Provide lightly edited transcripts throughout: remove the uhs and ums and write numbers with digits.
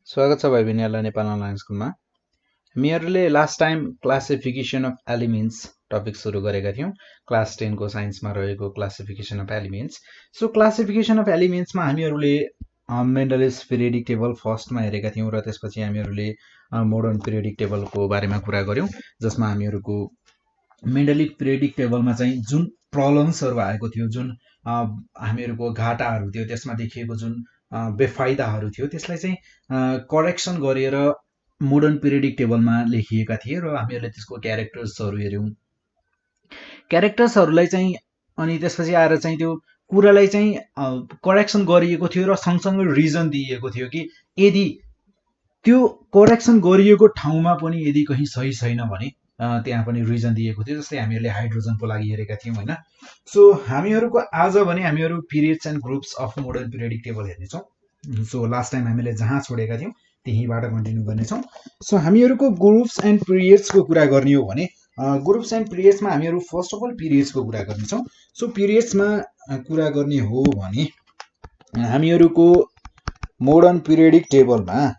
स्वागत छ भाइ बहिनीहरूलाई नेपाल अनलाइन स्कुलमा। हामीहरूले last time classification of elements topic सुरु गरेका थियौँ। क्लास 10 को साइन्समा रहेको classification of elements. So classification of एलिमेन्ट्समा हामीहरूले मेन्डलिस पिरियडिक टेबल फर्स्टमा हेरेका थियौँ र त्यसपछि हामीहरूले मोडर्न पिरियडिक टेबलको बारेमा कुरा गऱ्यौँ, जसमा हामीहरूको मेन्डलिक पिरियडिक टेबलमा चाहिँ जुन प्रब्लम्सहरू आएको थियो, जुन हामीहरूको घाटाहरू थियो, त्यसमा देखिएको जुन बेफाइदाहरू थियो, त्यसलाई चाहिँ करेक्सन गरेर मोडर्न पिरियडिक टेबलमा लेखिएका थिए र हामीहरूले त्यसको क्यारेक्टर्सहरू हेऱ्यौँ। क्यारेक्टर्सहरूलाई चाहिँ अनि त्यसपछि आएर चाहिँ त्यो कुरालाई चाहिँ करेक्सन गरिएको थियो र सँगसँगै रिजन दिइएको थियो कि यदि त्यो करेक्सन गरिएको ठाउँमा पनि यदि कहीँ सही छैन भने त्यहाँ पनि रिजन दिएको थियो। जस्तै हामीहरूले हाइड्रोजनको लागि हेरेका थियौँ होइन। सो हामीहरूको आज भने हामीहरू periods and groups of modern periodic table हेर्नेछौँ। सो लास्ट टाइम हामीले जहाँ छोडेका थियौँ त्यहीँबाट कन्टिन्यू गर्नेछौँ। सो हामीहरूको ग्रुप्स एन्ड पिरियड्सको कुरा गर्ने हो भने ग्रुप्स एन्ड पिरियड्समा हामीहरू फर्स्ट अफ अल पिरियड्सको कुरा गर्नेछौँ। सो पिरियड्समा कुरा गर्ने हो भने हामीहरूको मोडर्न पिरियडिक टेबलमा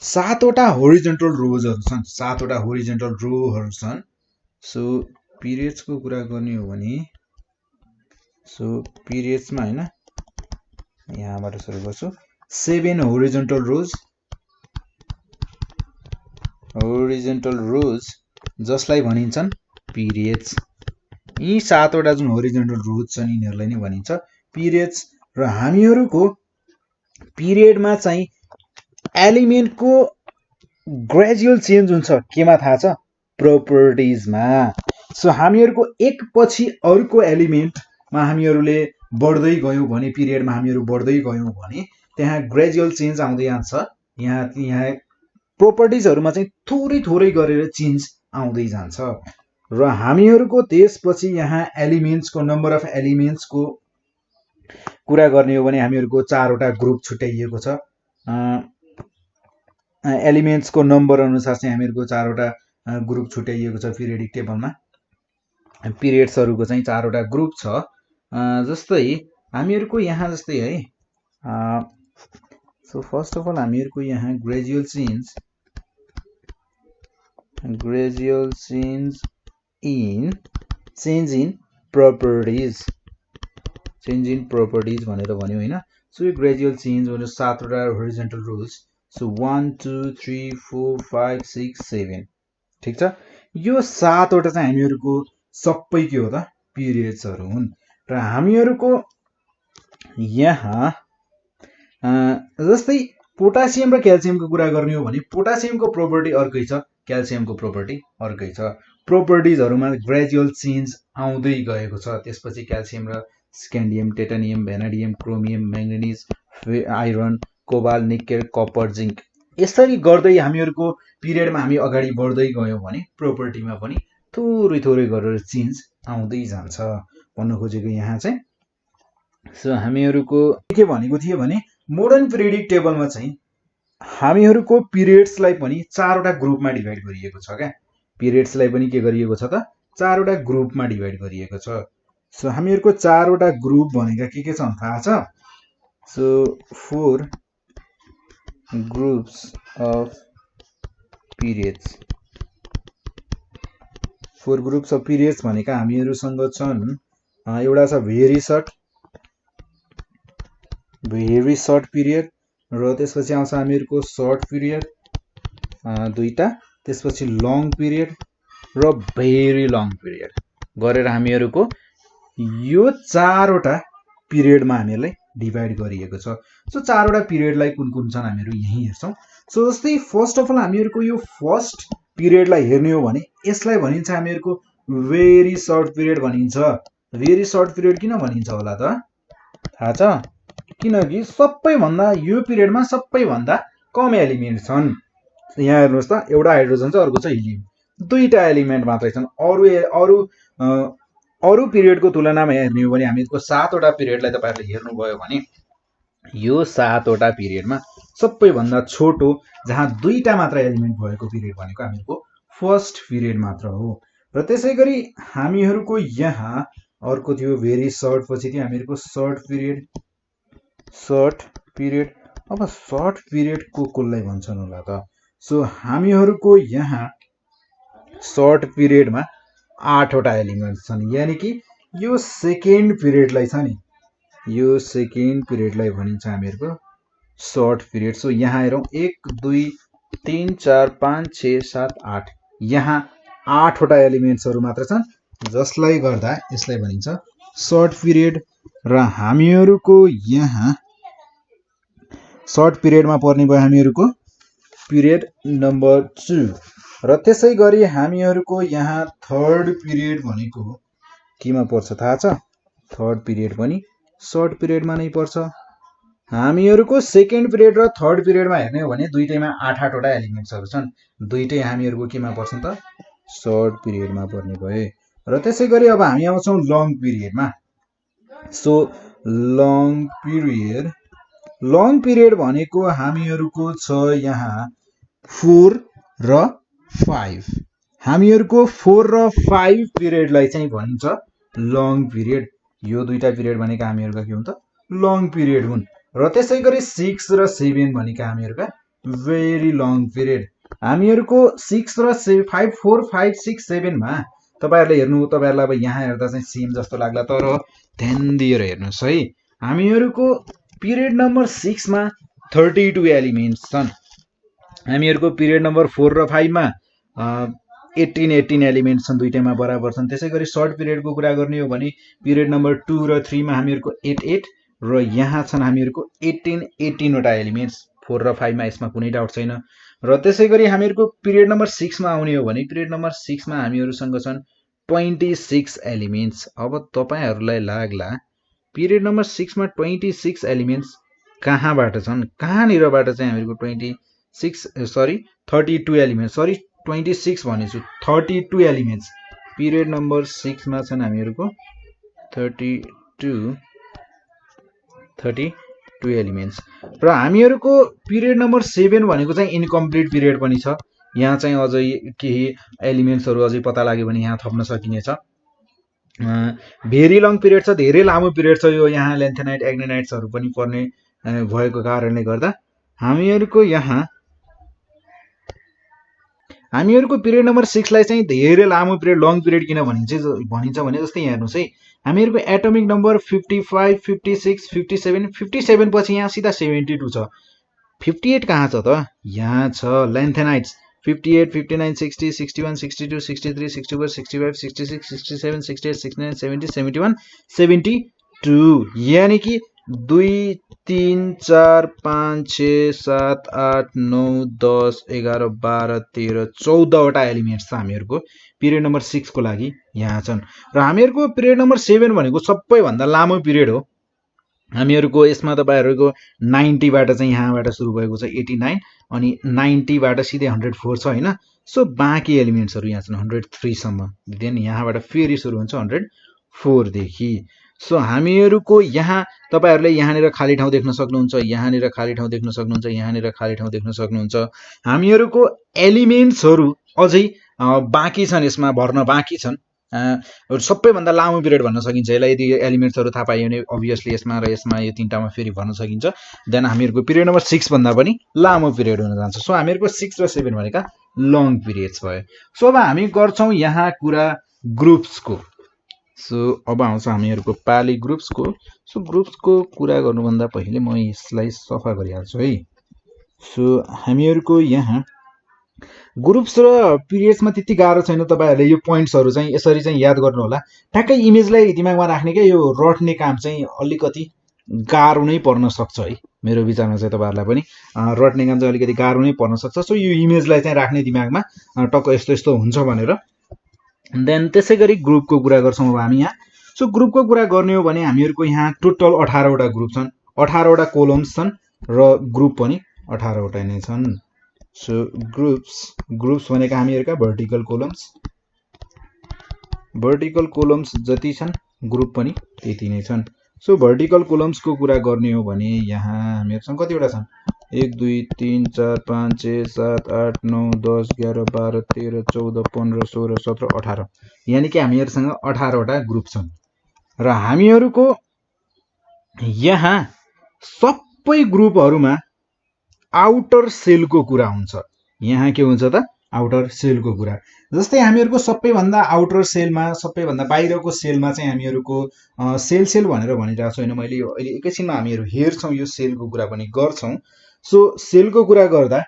7वटा होरिजेन्टल रोजहरू छन्, 7वटा होरिजेन्टल रोहरू छन्। सो पिरियड्सको कुरा गर्ने हो भने सो पिरियड्समा होइन, यहाँबाट सुरु गर्छु। 7 होरिजेन्टल रोज जसलाई भनिन्छन् पिरियड्स। यी 7वटा जुन होरिजेन्टल रोज छन् यिनीहरूलाई नै भनिन्छ पिरियड्स। र हामीहरूको पिरियडमा चाहिँ एलिमेन्टको ग्रेजुअल चेन्ज हुन्छ केमा थाहा छ? प्रोपर्टिजमा। सो हामीहरूको एक पछि अर्को एलिमेन्टमा हामीहरूले बढ्दै गयौँ भने, पिरियडमा हामीहरू बढ्दै गयौँ भने त्यहाँ ग्रेजुअल चेन्ज आउँदै जान्छ। यहाँ प्रोपर्टिजहरूमा चाहिँ थोरै थोरै गरेर चेन्ज आउँदै जान्छ। र हामीहरूको त्यसपछि यहाँ एलिमेन्ट्सको नम्बर अफ एलिमेन्ट्सको कुरा गर्ने हो भने हामीहरूको 4वटा ग्रुप छुट्याइएको छ। एलिमेन्ट्सको नम्बर अनुसार चाहिँ हामीहरूको 4वटा ग्रुप छुट्याइएको छ पिरियडिक टेबलमा। पिरियड्सहरूको चाहिँ 4वटा ग्रुप छ। जस्तै हामीहरूको यहाँ जस्तै है, सो फर्स्ट अफ अल हामीहरूको यहाँ ग्रेजुअल चेन्ज इन प्रोपर्टिज भनेर भन्यो होइन। सो यो ग्रेजुअल चेन्ज भनेर 7वटा होरिजेन्टल रुल्स। सो 1 2 3 4 5 6 7 ठिक छ। यो 7वटा चाहिँ हामीहरूको सबै के हो त? पिरियड्सहरू हुन्। र हामीहरूको यहाँ जस्तै पोटासियम र क्याल्सियमको कुरा गर्ने हो भने पोटासियमको प्रोपर्टी अर्कै छ, क्याल्सियमको प्रोपर्टी अर्कै छ। प्रोपर्टिजहरूमा ग्रेजुअल चेन्ज आउँदै गएको छ। त्यसपछि क्याल्सियम र scandium, titanium, vanadium, chromium, manganese, iron, cobalt, nickel, copper, zinc, यसरी गर्दै हामीहरूको पिरियडमा हामी अगाडि बढ्दै गयौँ भने प्रोपर्टीमा पनि थोरै थोरै गरेर चेन्ज आउँदै जान्छ भन्नु खोजेको यहाँ चाहिँ। सो हामीहरूको के भनेको थियो भने मोडर्न पिरियडिक टेबलमा चाहिँ हामीहरूको पिरियड्सलाई पनि 4वटा ग्रुपमा डिभाइड गरिएको छ क्या। पिरियड्सलाई पनि के गरिएको छ त? 4वटा ग्रुपमा डिभाइड गरिएको छ। सो हामीहरूको 4वटा ग्रुप भनेका के छ थाहा छ? So 4 groups of periods. 4 groups of periods भनेका हामीहरूसँग छन्। एउटा छ भेरी सर्ट पिरियड, र त्यसपछि आउँछ हामीहरूको सर्ट पिरियड 2टा, त्यसपछि लङ पिरियड र भेरी लङ पिरियड गरेर हामीहरूको यो 4वटा पिरियडमा हामीहरूलाई डिभाइड गरिएको छ। सो 4वटा पिरियडलाई कुन कुन छन् हामीहरू यहीँ हेर्छौँ। सो जस्तै फर्स्ट अफ अल हामीहरूको यो फर्स्ट पिरियडलाई हेर्ने हो भने यसलाई भनिन्छ हामीहरूको भेरी सर्ट पिरियड भनिन्छ। भेरी सर्ट पिरियड किन भनिन्छ होला त? थाहा छ? किनकि सबैभन्दा यो पिरियडमा सबैभन्दा कम एलिमेन्ट छन्। यहाँ हेर्नुहोस् त, एउटा हाइड्रोजन छ, अर्को छ हिलियम, 2टा एलिमेन्ट मात्रै छन्। अरू पिरियडको तुलनामा हेर्ने हो भने हामीहरूको 7वटा पिरियडलाई तपाईँहरूले हेर्नुभयो भने यो 7वटा पिरियडमा सबैभन्दा छोटो जहाँ 2टा मात्र एलिमेन्ट भएको पिरियड भनेको हामीहरूको फर्स्ट पिरियड मात्र हो। र त्यसै गरी हामीहरूको यहाँ अर्को थियो भेरी सर्ट, पछि थियो हामीहरूको सर्ट पिरियड। अब सर्ट पिरियड कसलाई भन्छन् होला त? सो हामीहरूको यहाँ सर्ट पिरियडमा 8 वटा एलिमेन्ट्स छन्, यानि कि यो सेकेन्ड पिरियडलाई छ नि, यो सेकेन्ड पिरियडलाई भनिन्छ हामीहरूको सर्ट पिरियड। सो यहाँ हेरौँ 1 2 3 4 5 6 7 8, यहाँ 8 वटा एलिमेन्ट्सहरू मात्र छन्, जसलाई गर्दा यसलाई भनिन्छ सर्ट पिरियड। र हामीहरूको यहाँ सर्ट पिरियडमा पर्ने भयो हामीहरूको पिरियड नम्बर 2। र त्यसै गरी हामीहरूको यहाँ थर्ड पिरियड भनेको केमा पर्छ थाहा छ? थर्ड पिरियड पनि सर्ट पिरियडमा नै पर्छ। हामीहरूको सेकेन्ड पिरियड र थर्ड पिरियडमा हेर्ने हो भने दुईटैमा 8 वटा एलिमेन्ट्सहरू छन्, दुईटै हामीहरूको केमा पर्छन् त? सर्ट पिरियडमा पर्ने भए। र त्यसै गरी अब हामी आउँछौँ लङ पिरियडमा। सो लङ पिरियड भनेको हामीहरूको छ यहाँ 4 र 5। हामीहरूको 4 र 5 पिरियडलाई चाहिँ भनिन्छ लङ पिरियड। यो दुईटा पिरियड भनेका हामीहरूका के हुन् त? लङ पिरियड हुन्। र त्यसै गरी 6 र 7 भनेका हामीहरूका भेरी लङ पिरियड। हामीहरूको 6 र 5 4 5 6 7 मा तपाईहरुले हेर्नु, तपाईहरुलाई अब यहाँ हेर्दा चाहिँ सेम जस्तो लाग्ला, तर ध्यान दिएर हेर्नुस् है। हामीहरूको पिरियड नम्बर 6 मा 32 एलिमेन्ट्स छन्। हामीहरूको पिरियड नम्बर 4 र 5 मा 18 एलिमेन्ट्स छन्, दुईटैमा बराबर छन्। त्यसै गरी सर्ट पिरियडको कुरा गर्ने हो भने पिरियड नम्बर 2 र 3 मा हामीहरूको 8 र यहाँ छन् हामीहरूको 18 वटा एलिमेन्ट्स 4 र 5 मा, यसमा कुनै डाउट छैन। र त्यसै गरी हामीहरूको पिरियड नम्बर 6 मा आउने हो भने पिरियड नम्बर 6 मा हामीहरूसँग छन् 26 एलिमेन्ट्स। अब तपाईहरुलाई लाग्ला पिरियड नम्बर 6 मा 26 एलिमेन्ट्स कहाँबाट छन्? कहाँनिरबाट चाहिँ हामीहरूको 32 elements, sorry 26 भनेछु, 32 elements period number 6 मा छन् हामीहरूको 32 एलिमेन्ट्स। र हामीहरूको पिरियड नम्बर 7 भनेको चाहिँ इन्कम्प्लिट पिरियड पनि छ। यहाँ चाहिँ अझै केही एलिमेन्ट्सहरू अझै पत्ता लाग्यो भने यहाँ थप्न सकिनेछ। भेरी लङ पिरियड छ, धेरै लामो पिरियड छ यो। यहाँ लेन्थेनाइट एक्टिनाइट्सहरू पनि पर्ने भएको कारणले गर्दा हामीहरूको पिरियड नम्बर 6 लाई चाहिँ धेरै लामो पिरियड, लङ पिरियड किन भनिन्छ भने जस्तै यहाँ हेर्नुस् है, हामीहरूको एटोमिक नम्बर 55 56 57 57 पछि यहाँ सिधा 72 छ। 58 कहाँ छ त? यहाँ छ लेन्थेनाइट्स 58 59 60 61 62 63 64 65 66 67 68 69 70 71 72, यानी कि 2 3 4 5 6 7 8 9 10 11 12 13 14 वटा एलिमेन्ट्स छ हामीहरूको पिरियड नम्बर 6 को लागि यहाँ छन्। र हामीहरूको पिरियड नम्बर 7 भनेको सबैभन्दा लामो पिरियड हो। हामीहरूको यसमा तपाईहरुको 90 बाट चाहिँ यहाँबाट सुरु भएको छ 89, अनि 90 बाट सिधै 104 छ हैन। सो बाँकी एलिमेन्ट्सहरू यहाँ छन् 103 सम्म, देन यहाँबाट फेरि सुरु हुन्छ 104 देखि। सो हामीहरूको यहाँ तपाईहरुले यहाँनिर खाली ठाउँ देख्न सक्नुहुन्छ, यहाँनिर खाली ठाउँ देख्न सक्नुहुन्छ, यहाँनिर खाली ठाउँ देख्न सक्नुहुन्छ। हामीहरूको एलिमेन्ट्सहरू अझै बाँकी छन्, यसमा भर्न बाँकी छन्। सबैभन्दा लामो पिरियड भन्न सकिन्छ यसलाई, यदि एलिमेन्ट्सहरू थाहा पाइयो भने अभियसली यसमा र यसमा यो तीनटामा फेरि भर्न सकिन्छ। देन हामीहरूको पिरियड नम्बर 6 भन्दा पनि लामो पिरियड हुन जान्छ। सो हामीहरूको 6 र 7 भनेका लङ पिरियड्स भयो। सो अब हामी गर्छौँ यहाँ कुरा ग्रुप्सको। सो अब आउँछ हामीहरूको पाली ग्रुप्सको। सो ग्रुप्सको कुरा गर्नुभन्दा पहिले म यसलाई सफा गरिहाल्छु है। सो हामीहरूको यहाँ ग्रुप्स र पिरियड्समा त्यति गाह्रो छैन, तपाईहरुले यो पोइन्ट्सहरू चाहिँ यसरी चाहिँ याद गर्नु होला। ठ्याक्कै इमेजलाई दिमागमा राख्ने के यो रट्ने काम चाहिँ अलिकति गाह्रो नै पर्न सक्छ है, मेरो विचारमा चाहिँ तपाईहरुलाई पनि रट्ने काम चाहिँ अलिकति गाह्रो नै पर्न सक्छ। सो यो इमेजलाई चाहिँ राख्ने दिमागमा टक्क यस्तो यस्तो हुन्छ भनेर। देन त्यसै गरी ग्रुपको कुरा गर्छौँ अब हामी यहाँ। सो ग्रुपको कुरा गर्ने हो भने हामीहरूको यहाँ टोटल 18 वटा ग्रुप छन्, 18 वटा कोलम्स छन् र ग्रुप पनि 18 वटा नै छन्। सो ग्रुप्स भनेका हामीहरूका भर्टिकल कोलम्स जति छन् ग्रुप पनि त्यति नै छन्। सो भर्टिकल कोलम्सको कुरा गर्ने हो भने यहाँ हामीहरूसँग कतिवटा छन्? 1 2 3 4 5 6 7 8 9 10 11 12 13 14 15 16 17 18, यानी कि हामीहरूसँग 18 वटा ग्रुप छन्। र हामीहरूको यहाँ सबै ग्रुपहरूमा आउटर सेलको कुरा हुन्छ। यहाँ के हुन्छ त आउटर सेलको कुरा। जस्तै हामीहरूको सबैभन्दा आउटर सेलमा सबैभन्दा बाहिरको सेलमा चाहिँ हामीहरूको सेल भनेर भनिरहेको छु होइन मैले। यो अहिले एकैछिनमा हामीहरू हेर्छौँ यो सेलको कुरा पनि गर्छौँ। सो सेलको कुरा गर्दा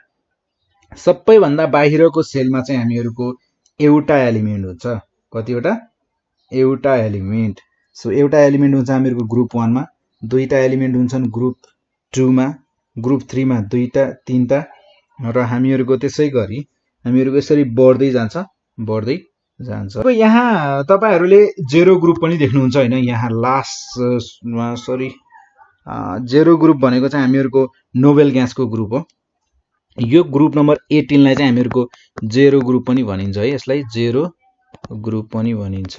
सबैभन्दा बाहिरको सेलमा चाहिँ हामीहरूको एउटा एलिमेन्ट हुन्छ। कतिवटा? एउटा एलिमेन्ट। सो एउटा एलिमेन्ट हुन्छ हामीहरूको ग्रुप 1 मा, दुईटा एलिमेन्ट हुन्छन् ग्रुप 2 मा, ग्रुप 3 मा दुईटा तीनटा, र हामीहरूको त्यसै गरी हामीहरूको यसरी बढ्दै जान्छ। अब यहाँ तपाईहरुले जेरो ग्रुप पनि देख्नुहुन्छ हैन। यहाँ लास्टमा जेरो ग्रुप भनेको चाहिँ हामीहरूको नोबेल ग्यासको ग्रुप हो। यो ग्रुप नम्बर 18 लाई चाहिँ हामीहरूको जेरो ग्रुप पनि भनिन्छ है। यसलाई जेरो ग्रुप पनि भनिन्छ।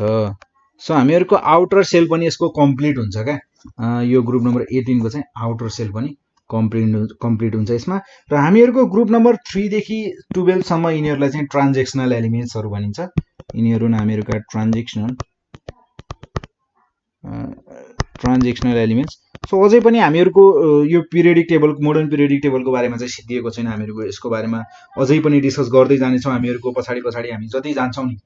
सो हामीहरूको आउटर सेल पनि यसको कम्प्लिट हुन्छ क्या। यो ग्रुप नम्बर 18 को चाहिँ आउटर सेल पनि कम्प्लिट हुन्छ यसमा। र हामीहरूको ग्रुप नम्बर 3 देखि 12 सम्म यिनीहरूलाई चाहिँ ट्रान्जेक्सनल एलिमेन्ट्सहरु भनिन्छ। यिनीहरू हामीहरूका ट्रान्जेक्सनल एलिमेन्ट्स। सो अझै पनि हामीहरूको यो पिरियडिक टेबल मोडर्न पिरियडिक टेबलको बारेमा चाहिँ सिद्धिएको छैन। हामीहरूको यसको बारेमा अझै पनि डिस्कस गर्दै जानेछौँ हामीहरूको पछाडि हामी जति जान्छौँ नि।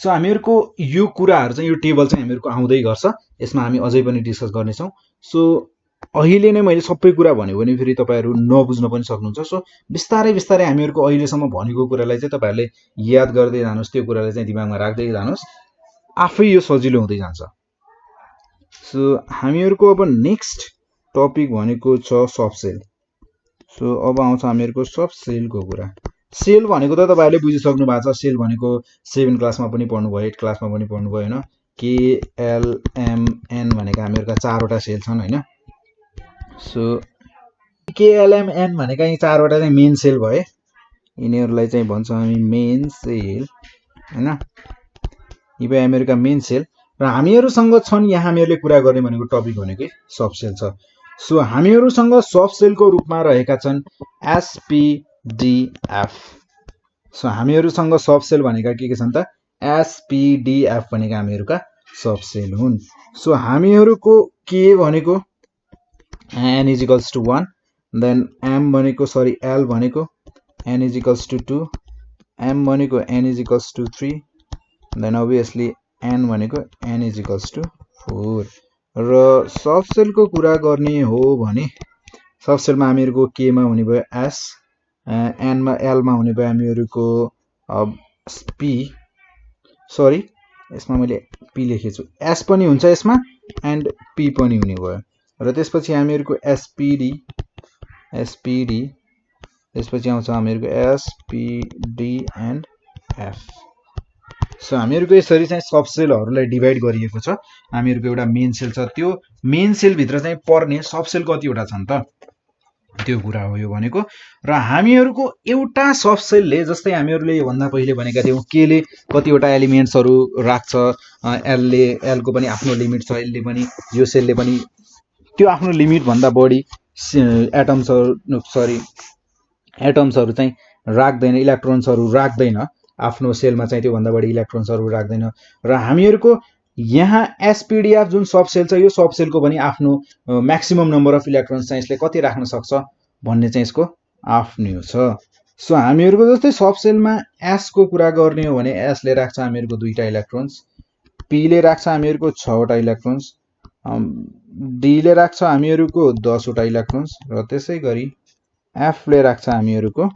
सो हामीहरूको यो कुराहरु चाहिँ यो टेबल चाहिँ हामीहरूको आउँदै गर्छ। यसमा हामी अझै पनि डिस्कस गर्नेछौँ। सो अहिले नै मैले सबै कुरा भन्यो भने फेरि तपाईहरु नबुझ्न पनि सक्नुहुन्छ। सो बिस्तारै बिस्तारै हामीहरूको अहिलेसम्म भनेको कुरालाई चाहिँ तपाईहरुले याद गर्दै जानुस्, त्यो कुरालाई चाहिँ दिमागमा राख्दै जानुस्, आफै यो सजिलो हुँदै जान्छ। सो हामीहरूको अब नेक्स्ट टपिक भनेको छ सब सेल। सो अब आउँछ हामीहरूको सब सेलको कुरा। सेल भनेको त तपाईहरुले बुझिसक्नु भएको छ। सेल भनेको 7 क्लासमा पनि पढ्नुभयो, 8 क्लासमा पनि पढ्नुभयो हैन। के एल एम एन भनेका हामीहरूका चारवटा सेल छन् हैन। सो के एल एम एन भनेका यी चारवटा चाहिँ मेन सेल भए। यिनीहरूलाई चाहिँ भन्छौँ हामी मेन सेल हैन। यी भए हामीहरूका मेन सेल। र हामीहरूसँग छन् यहाँ हामीहरूले कुरा गर्ने भनेको टपिक भनेकै सब सेल छ। सो हामीहरूसँग सब सेलको रूपमा रहेका छन् एसपीडीएफ। सो हामीहरूसँग सब सेल भनेका के छन् त? एसपीडीएफ भनेका हामीहरूका सब सेल हुन्। सो हामीहरूको के भनेको n is equals to 1, then m भनेको l भनेको n is equals to 2, m भनेको n is equals to 3, then obviously n भनेको n is equals to 4। र सब सेलको कुरा गर्ने हो भने सब सेलमा हामीहरूको k मा हुने भयो s, n मा l मा हुने भयो हामीहरूको p, सरी यसमा मैले p लेखेछु, s पनि हुन्छ यसमा एन्ड p पनि हुने भयो। र त्यसपछि हामीहरूको एसपीडी, त्यसपछि आउँछ हामीहरूको एसपीडी एन्ड एफ। सो हामीहरूको यसरी चाहिँ सब सेलहरुलाई डिभाइड गरिएको छ। हामीहरूको एउटा मेन सेल छ, त्यो मेन सेल भित्र चाहिँ पर्ने सब सेल कतिवटा छन् त त्यो कुरा हो यो भनेको। र हामीहरूको एउटा सब सेलले जस्तै हामीहरूले यो भन्दा पहिले भनेका थियौं के ले कतिवटा एलिमेन्ट्सहरु राख्छ, एल को पनि आफ्नो लिमिट छ, एल ले पनि यो सेलले पनि त्यो आफ्नो लिमिट भन्दा बढी एटम्सहरु चाहिँ राख्दैन, इलेक्ट्रोन्सहरु राख्दैन आफ्नो सेलमा चाहिँ, त्यो भन्दा बढी इलेक्ट्रोन्सहरु राख्दैन। र हामीहरूको यहाँ एसपीडीएफ जुन सब सेल छ यो सब सेलको पनि आफ्नो म्याक्सिमम नम्बर अफ इलेक्ट्रोन्स चाहिँ यसले कति राख्न सक्छ भन्ने चाहिँ यसको आफ्नो छ। सो हामीहरूको जस्तै सब सेलमा एस को कुरा गर्ने हो भने एस ले राख्छ हामीहरूको 2टा इलेक्ट्रोन्स, पी ले राख्छ हामीहरूको 6वटा इलेक्ट्रोन्स, डी ले राख्छ हामीहरूको 10वटा इलेक्ट्रोन्स, र त्यसै गरी एफ ले राख्छ हामीहरूको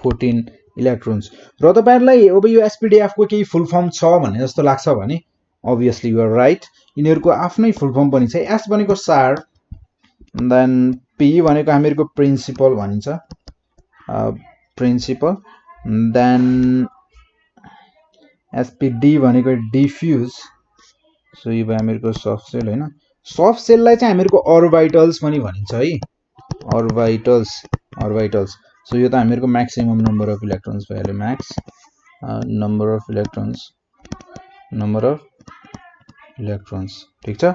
14 इलेक्ट्रोन्स। र तपाईहरुलाई अब यो एसपीडीएफ को केही फुल फर्म छ भन्ने जस्तो लाग्छ भने obviously you are right, यिनीहरूको आफ्नै फुल फर्म पनि छ। एस भनेको सार, देन पी भनेको हामीहरूको प्रिन्सिपल भनिन्छ, प्रिन्सिपल, देन एसपीडी भनेको डिफ्युज। सो यो भयो हामीहरूको सब सेल हैन। सब सेललाई चाहिँ हामीहरूको अर्बिटल्स पनि भनिन्छ है, अर्बिटल्स। सो यो त हामीहरूको म्याक्सिमम नम्बर अफ इलेक्ट्रोन्स भयो, म्याक्स नम्बर अफ इलेक्ट्रोन्स, ठीक छ।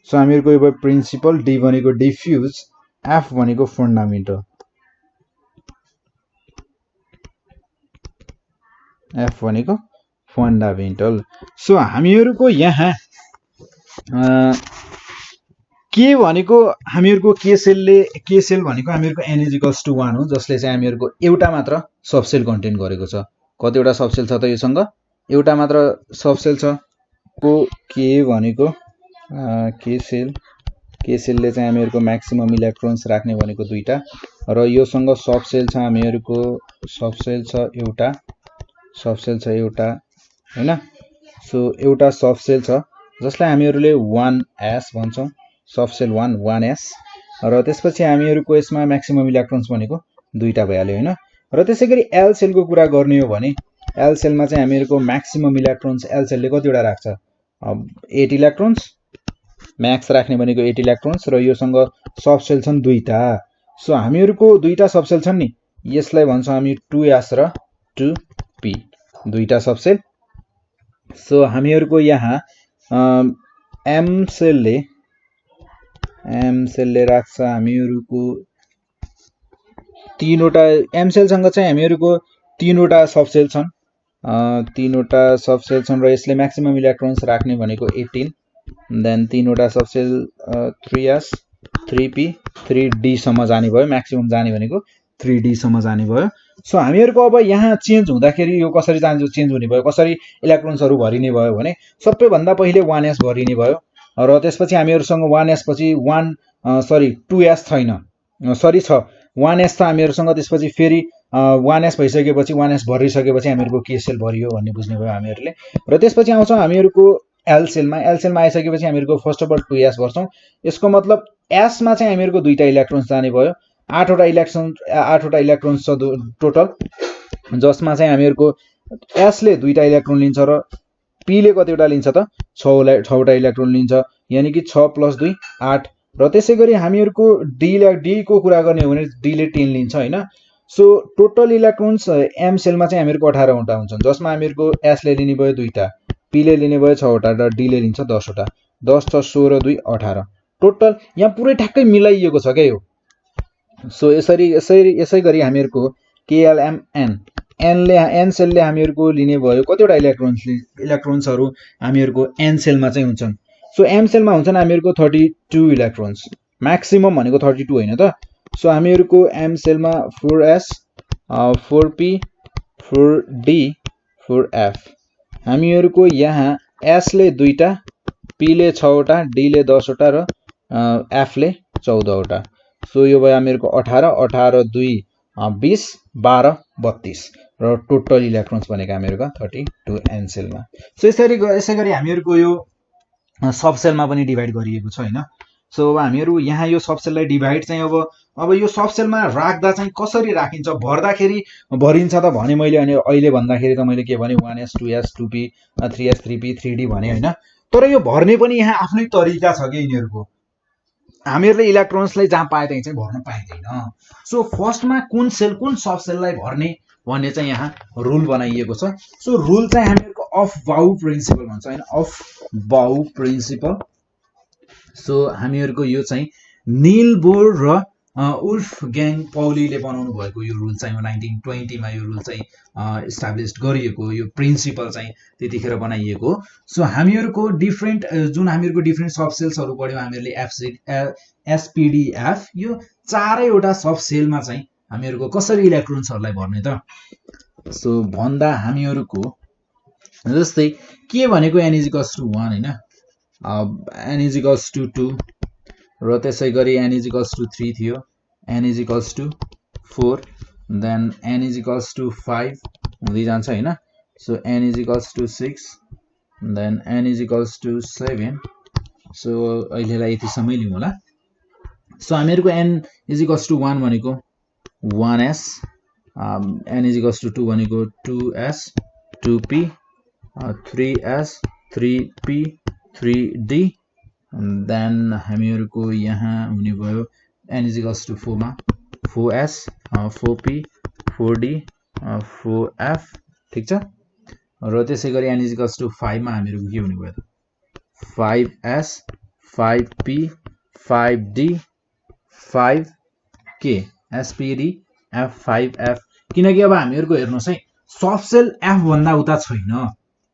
सो हामीहरूको यो भयो प्रिन्सिपल, डी भनेको डिफ्युज, एफ भनेको फन्डामेन्टल, सो हामीहरूको यहाँ के भनेको हामीहरूको के सेल भनेको हामीहरूको n = 1 हो, जसले चाहिँ हामीहरूको एउटा मात्र सबसेल कन्टेन गरेको छ। कतिवटा सबसेल छ त योसँग? एउटा मात्र सबसेल छ। को के भनेको के सेलले चाहिँ हामीहरूको म्याक्सिमम इलेक्ट्रोन्स राख्ने भनेको दुईटा, र योसँग सबसेल छ हामीहरूको सबसेल छ एउटा हैन। सो एउटा सबसेल छ जसलाई हामीहरूले 1s भन्छौँ, सबसेल 1s, र त्यसपछि हामीहरूको यसमा म्याक्सिमम इलेक्ट्रोन्स भनेको दुईटा भइहाल्यो हैन। र त्यसैगरी एल सेलको कुरा गर्ने हो भने एल सेलमा चाहिँ हामीहरूको म्याक्सिमम इलेक्ट्रोन्स एल सेलले कतिवटा राख्छ? 8 इलेक्ट्रोन्स, म्याक्स राख्ने भनेको 8 इलेक्ट्रोन्स, र योसँग सबसेल छन् दुईटा। सो हामीहरूको दुईटा सबसेल छन् नि, यसलाई भन्छौँ हामी 2s र 2p, दुईटा सबसेल। सो हामीहरूको यहाँ एम सेलले राख्छ हामीहरूको तीनवटा, एम सेलसँग चाहिँ हामीहरूको तीनवटा सबसेल छन्, र यसले म्याक्सिमम इलेक्ट्रोन्स राख्ने भनेको 18, देन तीनवटा सबसेल 3s 3p 3d सम्म जाने भयो, म्याक्सिमम जाने भनेको 3d सम्म जाने भयो। सो हामीहरूको अब यहाँ चेन्ज हुँदाखेरि यो कसरी चेन्ज हुने भयो, कसरी इलेक्ट्रोन्सहरू भरिने भयो भने सबैभन्दा पहिले 1s भरिने भयो, र त्यसपछि हामीहरूसँग 1s पछि 2s छैन, छ 1s छ हामीहरूसँग। त्यसपछि फेरि 1s भइसकेपछि 1s भरिसकेपछि हामीहरूको के सेल भरियो भन्ने बुझ्ने भयो हामीहरूले। र त्यसपछि आउँछौँ हामीहरूको एल सेलमा आइसकेपछि हामीहरूको फर्स्ट अफ अल 2s भर्छौँ। यसको मतलब s मा चाहिँ हामीहरूको दुईटा इलेक्ट्रोन्स जाने भयो, 8वटा इलेक्ट्रोन्स छ टोटल, जसमा चाहिँ हामीहरूको s ले दुईटा इलेक्ट्रोन लिन्छ र p ले कतिवटा लिन्छ त 6वटा इलेक्ट्रोन लिन्छ, यानी कि 6 + 2 8। र त्यसैगरी हामीहरूको d को कुरा गर्ने हो भने d ले 10 लिन्छ हैन। सो टोटल इलेक्ट्रोन्स m सेलमा चाहिँ हामीहरूको 18वटा हुन्छन्, जसमा हामीहरूको s ले लिने भयो दुईटा, p ले लिने भयो 6वटा, र d ले लिन्छ 10वटा। 10 छ 16 2 18, टोटल यहाँ पुरै ठ्याक्कै मिलाइएको छ क्या यो। सो यसै गरी हामीहरूको KLMN एन सेलले हामीहरूको लिने भयो कतिवटा इलेक्ट्रोन्सहरू हामीहरूको एन सेलमा चाहिँ हुन्छन्। सो एम सेलमा हुन्छन् हामीहरूको 32 इलेक्ट्रोन्स, म्याक्सिमम भनेको 32 होइन त। सो हामीहरूको एम सेलमा 4s 4p 4d 4f, हामीहरूको यहाँ s ले दुईटा, p ले 6वटा, d ले 10वटा, र f ले 14वटा। सो यो भयो हामीहरूको 18 2 20 12 32, र टोटल इलेक्ट्रोन्स भनेको हामीहरूको 32 एन सेलमा। सो यसै गरी हामीहरूको यो सबसेलमा पनि डिभाइड गरिएको छ हैन। सो अब हामीहरू यहाँ यो सबसेललाई डिभाइड चाहिँ अब यो सबसेलमा राख्दा चाहिँ कसरी राखिन्छ, भर्दाखेरि भरिन्छ त भने मैले अहिले भन्दाखेरि त मैले के भने 1s 2s 2p 3s 3p 3d भने हैन। तर यो भर्ने पनि यहाँ आफ्नै तरिका छ के यिनीहरूको, हामीहरूले इलेक्ट्रोन्सलाई जहाँ पाए त्यही चाहिँ भर्न पाइँदैन। सो फर्स्टमा कुन सबसेललाई भर्ने भन्ने चाहिँ यहाँ रुल बनाइएको छ। सो रुल चाहिँ हामीहरूको अफ बाउ प्रिन्सिपल भन्छ हैन, अफ बाउ प्रिन्सिपल। सो हामीहरूको यो चाहिँ निल बोर र वुल्फग्याङ पौलीले बनाउनु भएको यो रुल चाहिँ 1920 मा यो रुल चाहिँ इस्टाब्लिस्ड गरिएको, यो प्रिन्सिपल चाहिँ त्यतिखेर बनाइएको। सो हामीहरूको जुन हामीहरूको डिफ्रेन्ट सबसेल्सहरू पढ्यौँ हामीहरूले एसपिडिएफ, यो चारैवटा सबसेलमा चाहिँ हामीहरूको कसरी इलेक्ट्रोन्सहरूलाई भर्ने त। सो भन्दा हामीहरूको जस्तै के भनेको n = 1 हैन, n = 2, र त्यसै गरी n = 3 थियो, n = 4, देन n = 5 हुँदै जान्छ हैन। So n = 6, then n = 7। So अहिलेलाई यतिसम्मै लिउँ होला। सो हामीहरूको n = 1 भनेको 1s, n = 2 भनेको 2s 2p 3s 3p 3d, then हामीहरूको यहाँ हुने भयो n = 4 मा 4s 4p 4d 4f, ठीक छ। र त्यसै गरी n = 5 मा हामीहरूको के हुने भयो त 5s 5p 5d 5k spd f5f, किनकि अब हामीहरूको हेर्नुहोस् है सबसेल f भन्दा उता छैन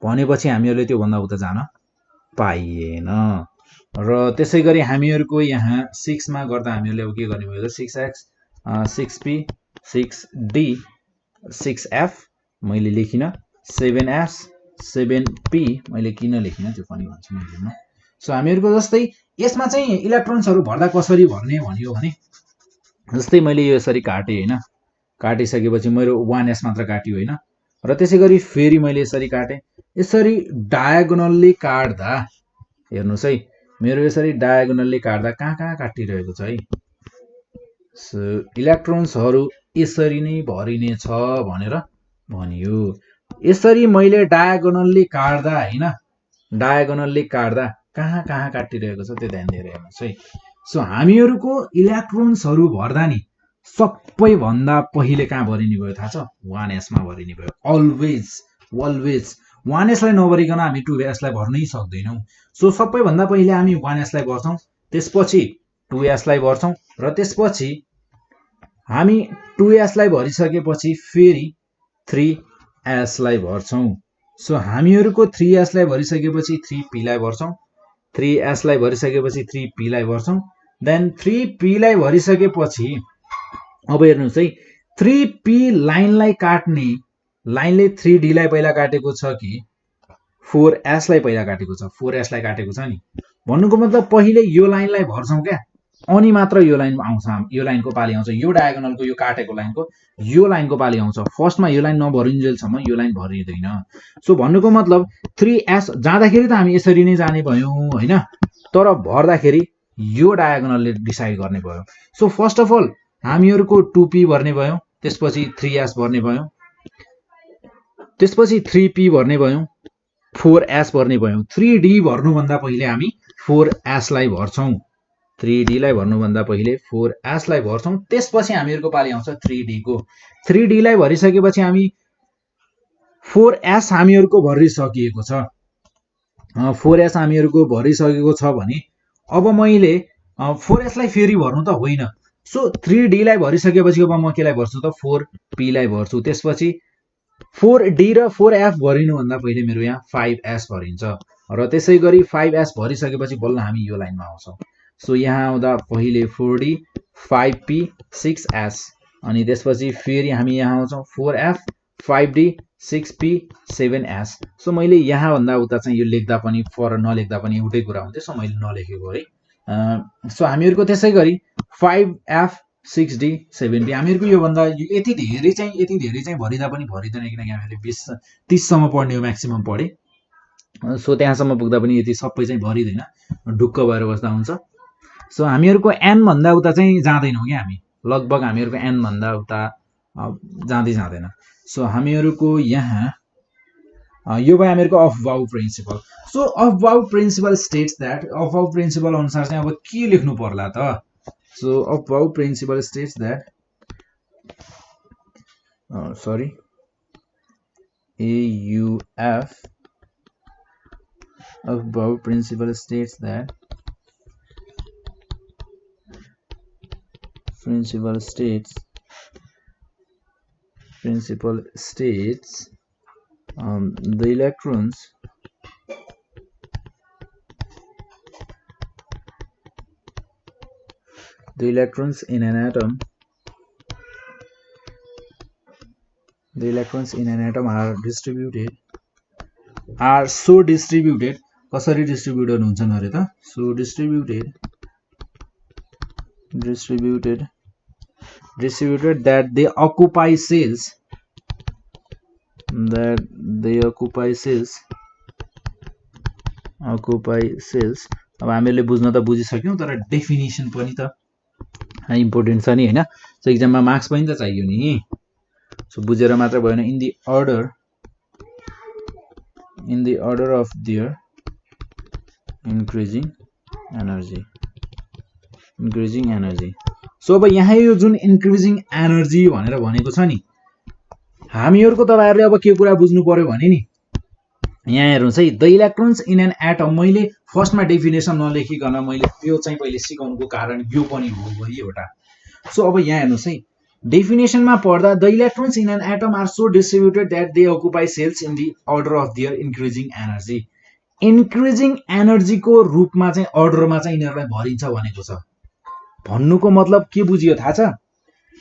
भनेपछि हामीहरूले त्यो भन्दा उता जान पाइएन। र त्यसै गरी हामीहरूको यहाँ 6 मा गर्दा हामीहरूले अब के गर्ने भयो त 6x 6p 6d 6f मैले लेखिन 7s 7p मैले किन लेखिन त्यो पनि भन्छु मैले न। सो हामीहरूको जस्तै यसमा चाहिँ इलेक्ट्रोन्सहरू भर्दा कसरी भर्ने भन्यो भने जस्तै मैले यो यसरी काटेँ हैन, काटिसकेपछि मेरो 1s मात्र काट्यो हैन, र त्यसै गरी फेरि मैले यसरी काटेँ। यसरी डायगोनल्ली काट्दा हेर्नुस् है, मेरो यसरी डायगोनल्ली काट्दा कहाँ कहाँ काटिरहेको छ है। सो इलेक्ट्रोन्सहरू यसरी नै भरिने छ भनेर भनियो। यसरी मैले डायगोनल्ली काट्दा हैन, डायगोनल्ली काट्दा कहाँ कहाँ काटिरहेको छ त्यो ध्यान दिएर हेर्नुस् है। सो हामीहरूको इलेक्ट्रोन्सहरू भर्दा नि सबैभन्दा पहिले कहाँ भरिने भयो थाहा छ? 1s मा भरिने भयो। अलवेज अलवेज 1s लाई नभरिकन हामी 2s लाई भर्नै सक्दैनौँ। सो सबैभन्दा पहिले हामी 1s लाई भर्छौँ, त्यसपछि 2s लाई भर्छौँ, र त्यसपछि हामी 2s लाई भरिसकेपछि फेरि 3s लाई भर्छौँ। सो हामीहरूको 3s लाई भरिसकेपछि 3p लाई भर्छौँ, 3s लाई भरिसकेपछि 3p लाई भर्छौँ, देन 3p लाई भरिसकेपछि अब हेर्नुस् है, 3p लाइनलाई काट्ने लाइनले 3d लाई पहिला काटेको छ कि 4s लाई पहिला काटेको छ? 4s लाई काटेको छ नि। भन्नुको मतलब पहिले यो लाइनलाई भर्छौँ क्या, अनि मात्र यो लाइन आउँछ, यो लाइनको पाली आउँछ, यो डायगोनलको यो काटेको लाइनको यो लाइनको पाली आउँछ। फर्स्टमा यो लाइन नभरिन्जेलसम्म यो लाइन भरिँदैन। सो भन्नुको मतलब 3s जाँदाखेरि त हामी यसरी नै जाने भयौँ हैन, तर भर्दाखेरि यो डायगोनलले डिसाइड गर्ने भयो। सो फर्स्ट अफ अल हामीहरूको 2p भर्ने भयो, त्यसपछि 3s भर्ने भयो, त्यसपछि 3p भर्ने भयो, 4s भर्ने भयो। 3d भर्नुभन्दा पहिले हामी 4s लाई भर्छौँ, 3d लाई भर्नुभन्दा पहिले 4s लाई भर्छौँ, त्यसपछि हामीहरूको पाली आउँछ 3d को। 3d लाई भरिसकेपछि हामी 4s हामीहरूको भरिसकिएको छ, 4s हामीहरूको भरिसकेको छ भने अब मैले 4s लाई फेरि भर्नु त होइन। सो 3d लाई भरिसकेपछि अब म केलाई भर्छु त 4p लाई भर्छु, त्यसपछि 4d र 4f भरिनुभन्दा पहिले मेरो यहाँ 5s भरिन्छ, र त्यसै गरी 5s भरिसकेपछि बल्ल हामी यो लाइनमा आउँछौँ। सो यहाँ आउँदा पहिले 4d 5p 6s, अनि त्यसपछि फेरि हामी यहाँ आउँछौँ 4f 5d 6p 7s। So मैले यहाँ भन्दा उता चाहिँ यो लेख्दा पनि फर नलेख्दा पनि एउटै कुरा हुन्थ्यो, सो मैले नलेखेको है। सो हामीहरूको त्यसै गरी 5f 6d 7d हामीहरूको योभन्दा यति धेरै चाहिँ भरिँदा पनि भरिँदैन, किनकि हामीले 20-30 सम्म पढ्ने हो, म्याक्सिमम पढे। सो त्यहाँसम्म पुग्दा पनि यति सबै चाहिँ भरिँदैन, ढुक्क भएर बस्दा हुन्छ। सो हामीहरूको n भन्दा उता चाहिँ जाँदैनौँ क्या, हामी लगभग हामीहरूको n भन्दा उता जाँदै जाँदैन। सो हामीहरूको यहाँ यो भयो हामीहरूको Aufbau principle. So Aufbau principle states that, Aufbau principle अनुसार चाहिँ अब के लेख्नु पर्ला त? So Aufbau principle states that AUF of Bow principle states that principle states the electrons in an atom are so distributed, कसरी distributed हुन्छन् अरे त? So distributed that they occupy cells, अब हामीले बुझ्न त बुझिसक्यौं, तर डेफिनेसन पनि त इम्पोर्टेन्ट छ नि हैन। सो एक्जाममा मार्क्स पनि त चाहियो नि, सो बुझेर मात्र भएन। In the order of there increasing energy। So अब यहाँ यो जुन इन्क्रिजिङ एनर्जी भनेर भनेको छ नि, हामीहरुको तपाईहरुले अब के कुरा बुझ्नु पर्यो भने नि, यहाँ हेर्नुस् है, the electrons in an atom, मैले फर्स्टमा डेफिनेसन नलेखिकन मैले यो चाहिँ पहिले सिकाउनुको कारण यो पनि हो एउटा। सो अब यहाँ हेर्नुस् है, डेफिनेसनमा पढ्दा the electrons in an atom are so distributed that they occupy shells in the order of their increasing energy. Increasing एनर्जीको रूपमा चाहिँ अर्डरमा चाहिँ यिनीहरूलाई भरिन्छ भनेको छ। भन्नुको मतलब के बुझियो थाहा छ?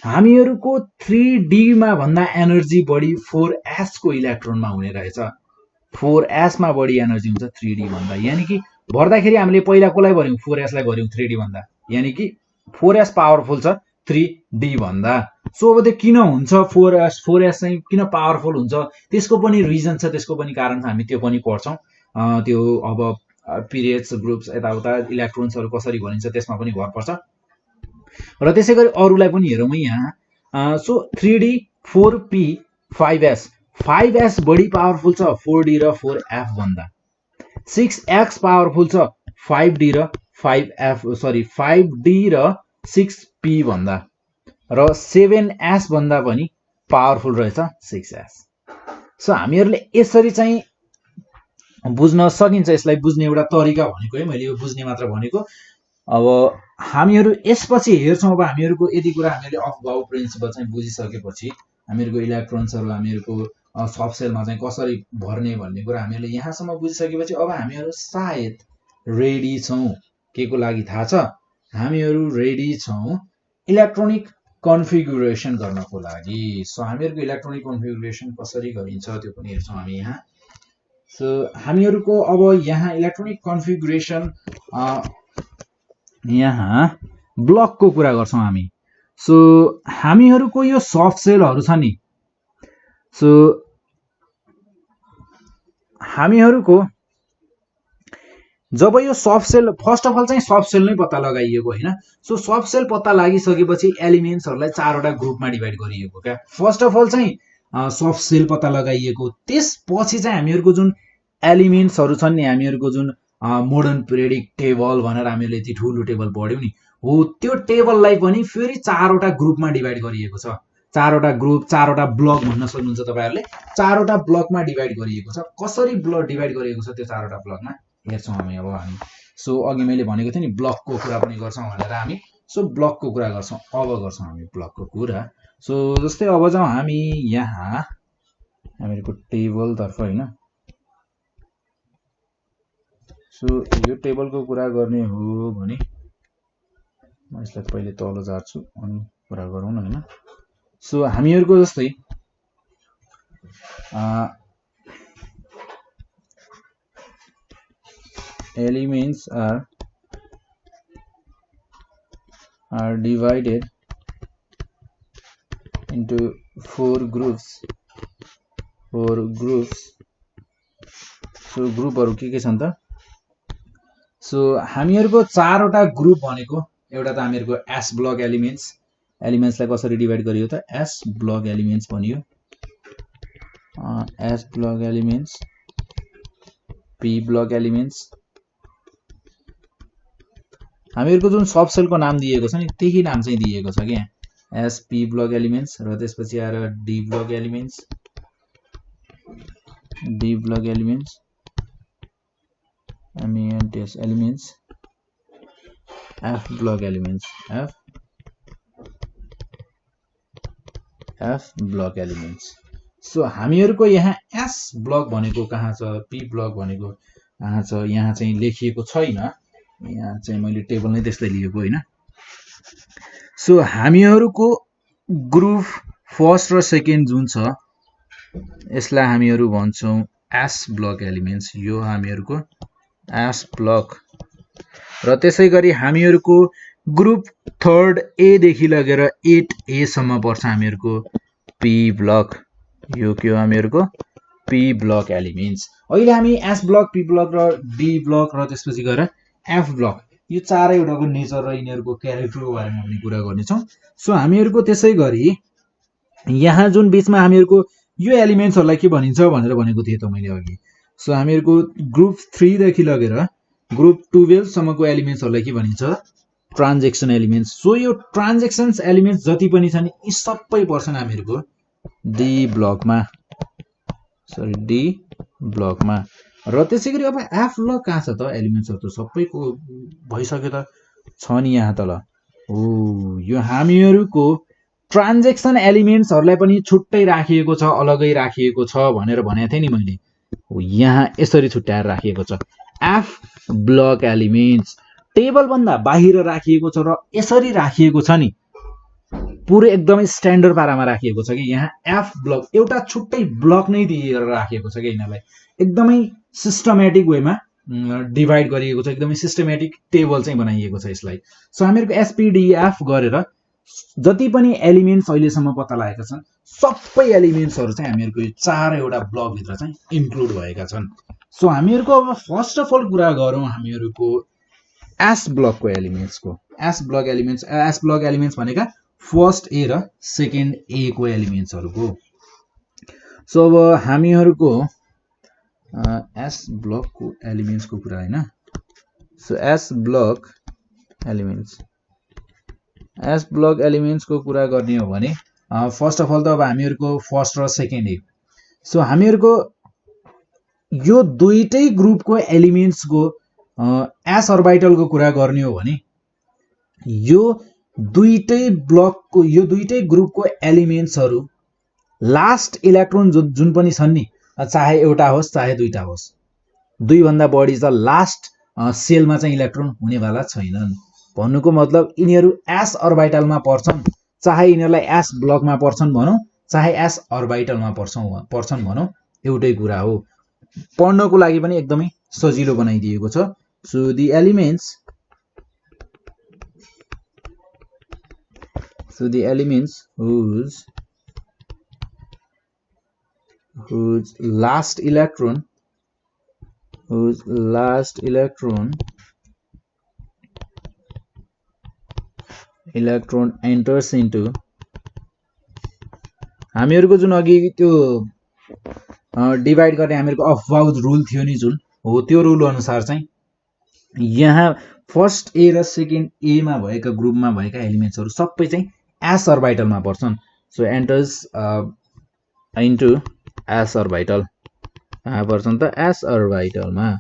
हामीहरूको 3D मा भन्दा एनर्जी बढी 4s को इलेक्ट्रोनमा हुने रहेछ। 4s मा बढी एनर्जी हुन्छ 3D भन्दा। यानि कि भर्दाखेरि हामीले पहिला कसलाई भर्यौं? 4s लाई भर्यौं 3D भन्दा। यानि कि 4s पावरफुल छ 3D भन्दा। सो अब त्यो किन हुन्छ 4s चाहिँ किन पावरफुल हुन्छ? त्यसको पनि रिजन छ, त्यसको पनि कारण छ, हामी त्यो पनि पढ्छौं। त्यो अब पिरियड्स, ग्रुप्स, यताउता इलेक्ट्रोन्सहरु कसरी भनिन्छ त्यसमा पनि भर पर्छ। र त्यसैगरी अरूलाई पनि हेरौँ है यहाँ। So 3D 4p 5s 5s बढी पावरफुल छ 4D र 4f भन्दा। 6x पावरफुल छ 5D र 5D र 6p भन्दा। र 7s भन्दा पनि पावरफुल रहेछ 6s। सो हामीहरूले यसरी चाहिँ बुझ्न सकिन्छ। यसलाई बुझ्ने एउटा तरिका भनेको है, मैले यो बुझ्ने मात्र भनेको। अब हामीहरू यसपछि हेर्छौं। अब हामीहरूको यति कुरा हामीले अफ बाउ प्रिन्सिपल चाहिँ बुझिसकेपछि हामीहरूको इलेक्ट्रोन्सहरु हामीहरूको सब सेलमा चाहिँ कसरी भर्ने भन्ने कुरा हामीले यहाँसम्म बुझिसकेपछि अब हामीहरू सायद रेडी छौं। केको लागि थाहा छ? हामीहरू रेडी छौं इलेक्ट्रोनिक कन्फिगुरेसन गर्नको लागि। सो हामीहरूको इलेक्ट्रोनिक कन्फिगुरेसन कसरी गरिन्छ त्यो पनि हेर्छौं हामी यहाँ। सो हामीहरूको अब यहाँ इलेक्ट्रोनिक कन्फिगुरेसन यहाँ ब्लकको कुरा गर्छौं हामी। सो हामीहरूको यो सफ्ट सेलहरु छ नि, सो हामीहरूको जब यो soft cell, first of all चाहिँ सफ्ट सेल नै पत्ता लगाइएको हैन। सो सफ्ट सेल पत्ता लागिसकेपछि एलिमेन्ट्सहरुलाई चारवटा ग्रुपमा डिभाइड गरिएको क्या। फर्स्ट अफ अल चाहिँ सफ्ट सेल पत्ता लगाइएको, त्यसपछि चाहिँ हामीहरूको जुन एलिमेन्ट्सहरु छन् नि, हामीहरूको जुन मोडर्न पिरियडिक टेबल भनेर हामीले यति ठुलो टेबल पढ्यौं नि, हो त्यो टेबललाई पनि फेरि चारवटा ग्रुपमा डिभाइड गरिएको छ। चारवटा ग्रुप, चारवटा ब्लक भन्न सक्नुहुन्छ तपाईहरुले। चारवटा ब्लकमा डिभाइड गरिएको छ। कसरी ब्लक डिभाइड गरिएको छ त्यो चारवटा ब्लकमा हेर्छौं हामी। अब हामी सो अघि मैले भनेको थिएँ नि ब्लकको कुरा पनि गर्छौं भनेर हामी। सो ब्लकको कुरा गर्छौं, अब गर्छौं हामी ब्लकको कुरा। सो जस्तै अब जाउँ हामी यहाँ हामीहरूको टेबल तर्फ हैन। सो यो टेबलको कुरा गर्ने हो भने म यसलाई पहिले तल झार्छु अनि कुरा गरौँ न हैन। सो हामीहरूको जस्तै elements are divided into four groups. So ग्रुपहरु के छन् त? सो हामीहरूको चारवटा ग्रुप भनेको एउटा त हामीहरूको एस ब्लक एलिमेन्ट्सलाई कसरी डिभाइड गरियो त? एस ब्लक एलिमेन्ट्स भनियो। S block elements, P block elements. हामीहरूको जुन सब सेलको नाम दिएको छ नि त्यही नाम चाहिँ दिएको छ क्या, एस पी ब्लक एलिमेन्ट्स। र त्यसपछि आएर D block elements, MENTS elements, F block elements, F block elements. So हामीहरूको यहाँ एस ब्लक भनेको कहाँ छ, पी ब्लक भनेको कहाँ छ, यहाँ चाहिँ लेखिएको छैन। यहाँ चाहिँ मैले टेबल नै त्यस्तै लिएको हैन। सो हामीहरूको ग्रुप फर्स्ट र सेकेन्ड जुन छ यसलाई हामीहरू भन्छौं एस ब्लक एलिमेन्ट्स। यो हामीहरूको एस ब्लक। र त्यसैगरी हामीहरूको ग्रुप थर्ड ए देखि लगेर 8A सम्म पर्छ हामीहरूको पी ब्लक। यो के हो? हामीहरूको पी ब्लक एलिमेन्ट्स। अहिले हामी एस ब्लक, पी ब्लक र डी ब्लक र त्यसपछि गएर एफ ब्लक, यो चारैवटाको नेचर र यिनीहरूको क्यारेक्टरको बारेमा पनि कुरा गर्नेछौं। सो हामीहरूको त्यसैगरी यहाँ जुन बीचमा हामीहरूको यो एलिमेन्ट्सहरुलाई के भनिन्छ भनेर भनेको थिएँ त मैले अघि। सो हामीहरूको ग्रुप 3 देखि लगेर ग्रुप 12 सम्मको एलिमेन्ट्सहरुलाई के भनिन्छ? Transaction elements. सो यो ट्रान्जेक्सन्स एलिमेन्ट्स जति पनि छन् यी सबै पर्छन् हामीहरूको डी ब्लकमा, सरी डी ब्लकमा। र त्यसैगरी अब एफ ब्लक कहाँ छ त? एलिमेन्ट्सहरु त सबैको भइसक्यो त, छ नि यहाँ तल। हो यो हामीहरूको ट्रान्जेक्सन एलिमेन्ट्सहरुलाई पनि छुट्टै राखिएको छ, अलगै राखिएको छ भनेर भनेको थिएँ नि मैले। यहाँ यसरी छुट्याएर राखिएको छ। एफ ब्लक एलिमेन्ट्स टेबल भन्दा बाहिर राखिएको छ र यसरी राखिएको छ नि, पुरै एकदमै स्ट्यान्डर्ड पारामा राखिएको छ कि यहाँ एफ ब्लक एउटा छुट्टै ब्लक नै दिएर राखिएको छ कि यिनीहरूलाई एकदमै सिस्टमेटिक वेमा डिभाइड गरिएको छ, एकदमै सिस्टमेटिक टेबल चाहिँ बनाइएको छ यसलाई। सो हामीहरूको एसपीडीएफ गरेर जति पनि एलिमेन्ट्स अहिलेसम्म पत्ता लागेका छन् सबै एलिमेन्ट्सहरू चाहिँ हामीहरूको यो चारवटा ब्लकभित्र चाहिँ इन्क्लुड भएका छन्। सो हामीहरूको अब फर्स्ट अफ अल कुरा गरौँ हामीहरूको एस ब्लकको एलिमेन्ट्सको। एस ब्लक एलिमेन्ट्स भनेका फर्स्ट ए र सेकेन्ड ए को एलिमेन्ट्सहरूको। सो अब हामीहरूको एस ब्लकको एलिमेन्ट्सको कुरा हैन। सो एस ब्लक एलिमेन्ट्सको कुरा गर्ने हो भने फर्स्ट अफ अल त अब हामीहरूको फर्स्ट र सेकेन्ड ए। सो हामीहरूको यो दुईटै ग्रुपको एलिमेन्ट्सको एस अर्बिटलको कुरा गर्ने हो भने यो दुईटै ब्लकको यो दुईटै ग्रुपको एलिमेन्ट्सहरू लास्ट इलेक्ट्रोन जुन पनि छन् नि, चाहे एउटा होस् चाहे दुईटा होस्, दुई भन्दा बढी त लास्ट सेलमा चाहिँ इलेक्ट्रोन हुनेवाला छैनन्। भन्नुको मतलब यिनीहरू एस अर्बिटलमा पर्छन्, चाहे यिनीहरूलाई एस ब्लकमा पर्छन् भनौँ चाहे एस अर्बिटलमा पर्छन् भनौँ, एउटै कुरा हो। पढ्नको लागि पनि एकदमै सजिलो बनाइदिएको छ। सो दी elements whose last electron enters into, हामीहरूको जुन अघि त्यो डिभाइड गर्ने हामीहरूको अफबाउज रुल थियो नि, जुन हो त्यो रुल अनुसार चाहिँ यहाँ फर्स्ट ए र सेकेन्ड ए मा भएका ग्रुपमा भएका एलिमेन्ट्सहरू सबै चाहिँ एस अर्बिटलमा पर्छन्। So enters into s orbital. कहाँ पर्छन् त? एस अर्बिटलमा।